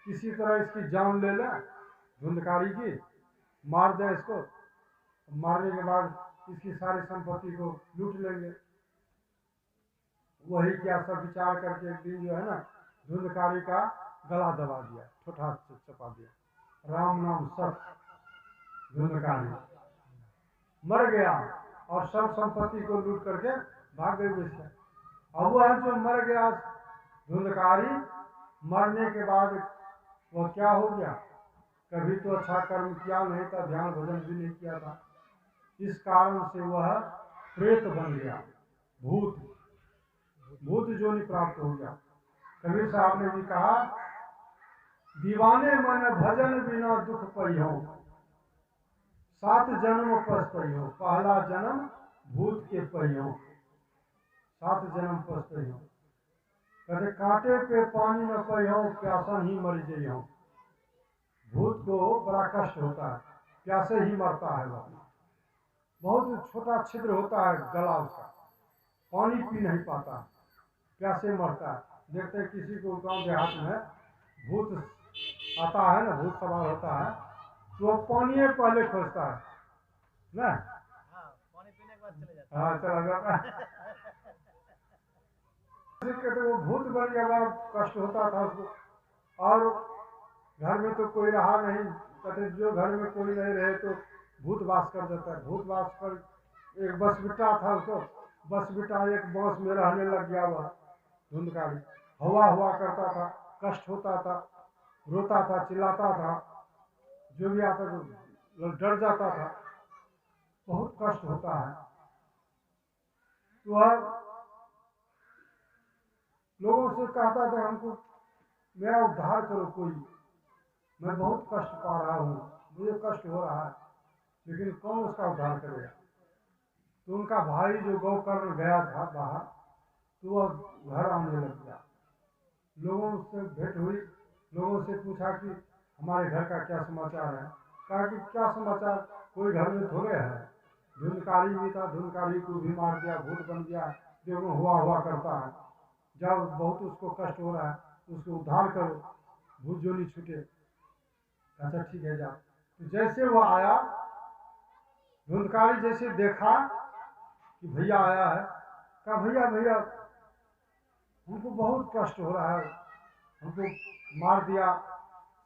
किसी तरह इसकी जान ले ले, धुंधकारी की, मार दे इसको, मारने के बाद इसकी सारी संपत्ति को लूट लेंगे। वही क्या, सब विचार करके एक दिन जो है ना धुंधकारी का गला दबा दिया, ठोठा चपा दिया, राम नाम सत्य, धुंधकारी मर गया, और सब संपत्ति को लूट करके भाग गई वेश्या। अब वह जो मर गया धुंधकारी, मरने के बाद वह क्या हो गया, कभी तो अच्छा कर्म किया नहीं था, ध्यान भजन भी नहीं किया था, इस कारण से वह प्रेत बन गया, भूत जोनि प्राप्त हो गया। कबीर साहब ने भी कहा, दीवाने मन भजन बिना दुख पहियो, 7 जन्म पछतइयो, पहला जन्म भूत के पहियो, 7 जन्म पछतइयो। कहते कांटे पे पानी न पहियो, प्यासा ही मर जइयो। भूत को बड़ा कष्ट होता है, प्यासे ही मरता है वह, बहुत छोटा छिद्र होता है गला उसका, पानी पी नहीं पाता, प्यासे मरता है। देखते हैं किसी को गांव देहात में भूत आता है ना, भूत सवार होता है, तो पानी पहले खोजता है ना, पानी पीने के बाद चले जाते हाँ चला जाता है। कहते वो भूत बन गया, बड़ा कष्ट होता था उसको, और घर में तो कोई रहा नहीं, कहते जो घर में कोई नहीं रहे तो भूत वास कर देता है। भूत वास कर, एक बस बिट्टा था उसको, बस बिट्टा एक बांस में रहने लग गया, वह धुंधकारी हवा हुआ करता था, कष्ट होता था, रोता था, चिल्लाता था, जो भी आता तो डर जाता था, बहुत कष्ट होता है। तो वह लोगों से कहता था, हमको मेरा उद्धार करो कोई, मैं बहुत कष्ट पा रहा हूँ, मुझे कष्ट हो रहा है, लेकिन कौन उसका उद्धार करेगा। तो उनका भाई जो गोकर्ण गया था बाहर, तो वह घर आने लग गया, लोगों से भेंट हुई, लोगों से पूछा कि हमारे घर का क्या समाचार है। कहा कि क्या समाचार, कोई घर में थोड़े है, धुंधकारी भी था, धुंधकारी को भी मार दिया, भूत बन गया, देखो हुआ करता है, जब बहुत उसको कष्ट हो रहा है उसको उद्धार करो, भूत जोनी छूटे। अच्छा ठीक है जा। तो जैसे वो आया, धुंधकारी जैसे देखा कि भैया आया है, कहा भैया हमको बहुत कष्ट हो रहा है, हमको मार दिया,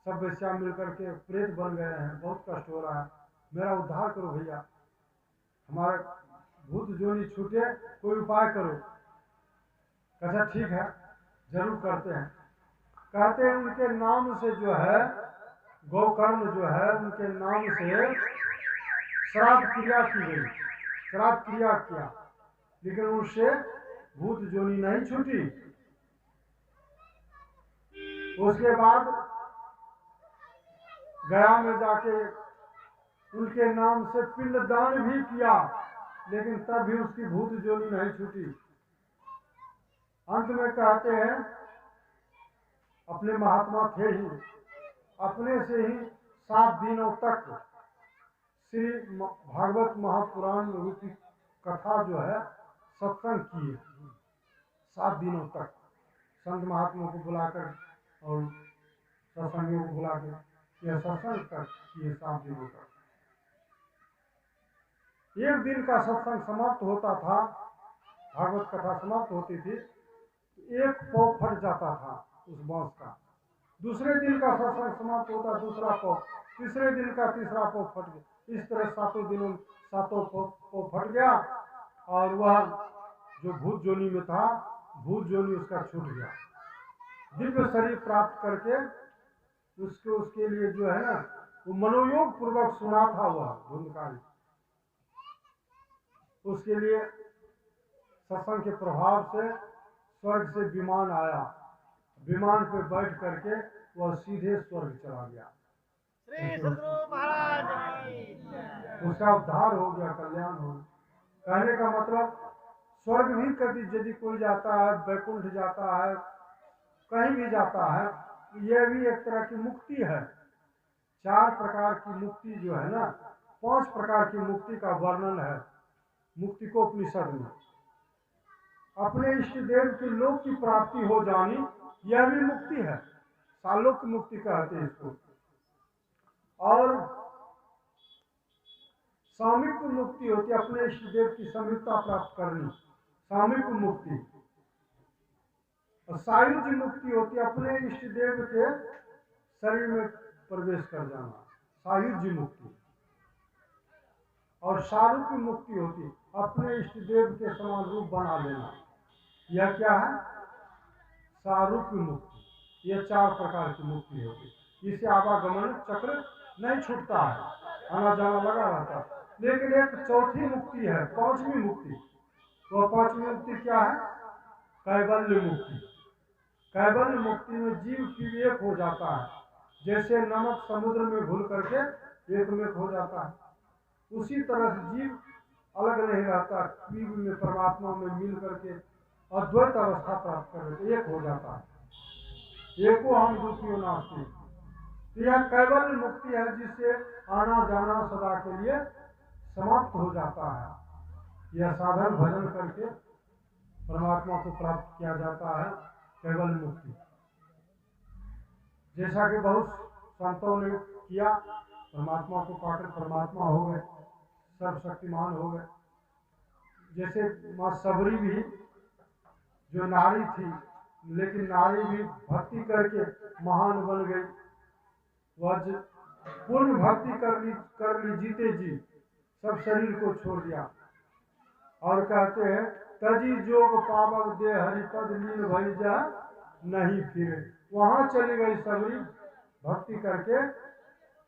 सब वेश्या मिल करके प्रेत बन गए हैं, बहुत कष्ट हो रहा है, मेरा उद्धार करो भैया, हमारा भूत जोनी छूटे, कोई उपाय करो। अच्छा ठीक है, जरूर करते हैं। कहते हैं उनके नाम से जो है, गोकर्ण जो है, उनके नाम से श्राद्ध क्रिया की गई, श्राद्ध क्रिया किया, लेकिन उससे भूत जोनी नहीं छूटी। उसके बाद गया में जाके उनके नाम से पिंडदान भी किया, लेकिन तब भी उसकी भूत जोनी नहीं छूटी। अंत में कहते हैं, अपने महात्मा थे ही, अपने से ही 7 दिनों तक श्री भागवत महापुराण रूपी कथा जो है सत्संग किए। 7 दिनों तक संत महात्मा को बुलाकर और सत्संगियों को बुलाकर यह सत्संग किए 7 दिनों तक। एक दिन का सत्संग समाप्त होता था, भागवत कथा समाप्त होती थी, एक पौ फट जाता था उस बांस का। दूसरे दिन का सत्संग समाप्त होता, दूसरा पौ, तीसरे दिन का तीसरा पौ फट गया। इस तरह 7 दिनों 7 पौ फट गया और वह जो भूत जोनी में था, भूत जोनी उसका छूट गया। दिव्य शरीर प्राप्त करके उसके लिए जो है ना, वो मनोयोग पूर्वक सुना था वह धुंधकारी। उसके लिए सत्संग के प्रभाव से स्वर्ग से विमान आया, विमान पे बैठ करके वह सीधे स्वर्ग चला गया। श्री सद्गुरु महाराज उसका उद्धार हो गया, कल्याण हो गया। कहने का मतलब स्वर्ग भी कभी यदि कोई जाता है, वैकुंठ जाता है, कहीं भी जाता है, यह भी एक तरह की मुक्ति है। 4 प्रकार की मुक्ति जो है ना, 5 प्रकार की मुक्ति का वर्णन है मुक्ति को उपनिषद में। अपने इष्ट देव के लोक की प्राप्ति हो जानी, यह भी मुक्ति है, सालोक की मुक्ति कहते हैं इसको। और सामीप्य मुक्ति होती है, अपने इष्ट देव की समीपता प्राप्त करनी, सामीप्य मुक्ति। और सायुज्य मुक्ति होती है, अपने इष्ट देव के शरीर में प्रवेश कर जाना, सायुज्य मुक्ति। और सारूप्य मुक्ति होती है, अपने इष्ट देव के समान रूप बना लेना। यह क्या है? सारूप्य मुक्ति। यह 4 प्रकार की मुक्ति होती है। इससे आवागमन चक्र नहीं छूटता है, आना जाना लगा रहता है। लेकिन एक चौथी मुक्ति है, 5वीं मुक्ति। वह 5वीं मुक्ति क्या है? कैवल्य मुक्ति। कैवल्य मुक्ति में जीव विवेक हो जाता है, जैसे नमक समुद्र में घुल करके एक में हो जाता है, उसी तरह से जीव अलग नहीं रहता, जीव में परमात्मा में मिल करके अद्वैत अवस्था प्राप्त कर एक हो जाता है। एको हम दूसरी नास्ती। तो यह कैवल्य मुक्ति है, जिससे आना जाना सदा के लिए समाप्त हो जाता है। यह साधन भजन करके परमात्मा को प्राप्त किया जाता है, कैवल्य मुक्ति। जैसा कि बहुत संतों ने किया, परमात्मा को पाकर परमात्मा हो गए, सर्वशक्तिमान हो गए। जैसे माँ सबरी भी जो नारी थी, लेकिन नारी भी भक्ति करके महान बन गई। वह पूर्ण भक्ति कर ली जीते जी, सब शरीर को छोड़ दिया। और कहते हैं, तजी जोग पावक दे हरिपद लीन भई जा नहीं फिरे। वहां चली गई सबरी भक्ति करके,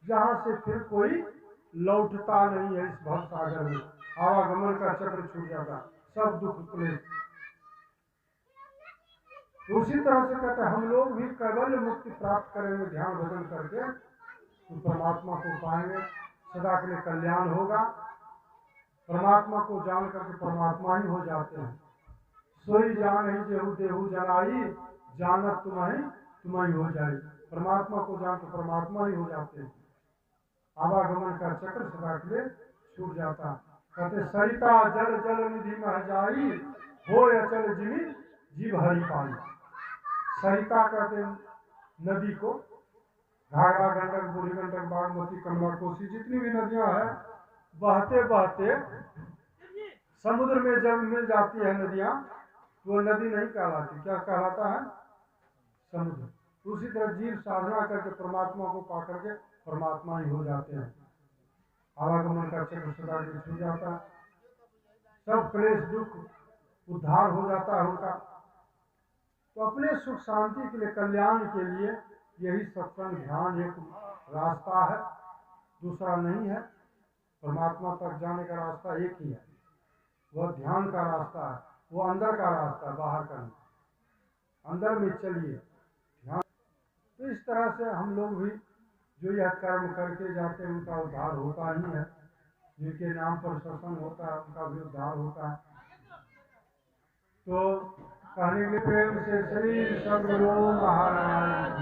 जहां से फिर कोई लौटता नहीं है। इस भव सागर में आवागमन का चक्र छूट जाता, सब दुख क्लेश। उसी तरह से कहते हैं, हम लोग भी कैवल्य मुक्ति प्राप्त करेंगे ध्यान भजन करके, तो परमात्मा को पाएंगे, सदा के लिए कल्याण होगा। परमात्मा को जान करके परमात्मा ही हो जाते हैं। सोई जान ही जेहू देहू जलाई, जानत तुम्हें हो जाए। परमात्मा को जान के परमात्मा ही हो जाते हैं। आवागमन का चक्र सदा के लिए छूट जाता। कहते सरिता जल जल निधि मह जाई, हो अचल जिमी जीव हरि पाई। सरिता कहते नदी को, घाघरा, गंडक, बूढ़ी गंडक, बागमती, कमला, कोसी, जितनी भी नदियां हैं, बहते बहते समुद्र में जब मिल जाती है नदियां, तो वो नदी नहीं कहलाती, क्या कहलाता है? समुद्र। उसी तरह जीव साधना करके परमात्मा को पा करके परमात्मा ही हो जाते हैं। आवागमन का चक्र सदा के छूट जाता है, सब क्लेश दुख उद्धार हो जाता है उनका। तो अपने सुख शांति के लिए, कल्याण के लिए यही सत्संग ध्यान एक रास्ता है, दूसरा नहीं है। परमात्मा तक जाने का रास्ता एक ही है, वह ध्यान का रास्ता है, वो अंदर का रास्ता, बाहर का नहीं। अंदर में चलिए ध्यान। तो इस तरह से हम लोग भी जो यह कर्म करके जाते हैं उनका उद्धार होता ही है, जिनके नाम पर सत्संग होता है उनका भी उद्धार होता है। तो कहने के प्रेम से श्री सद्गुरु महाराज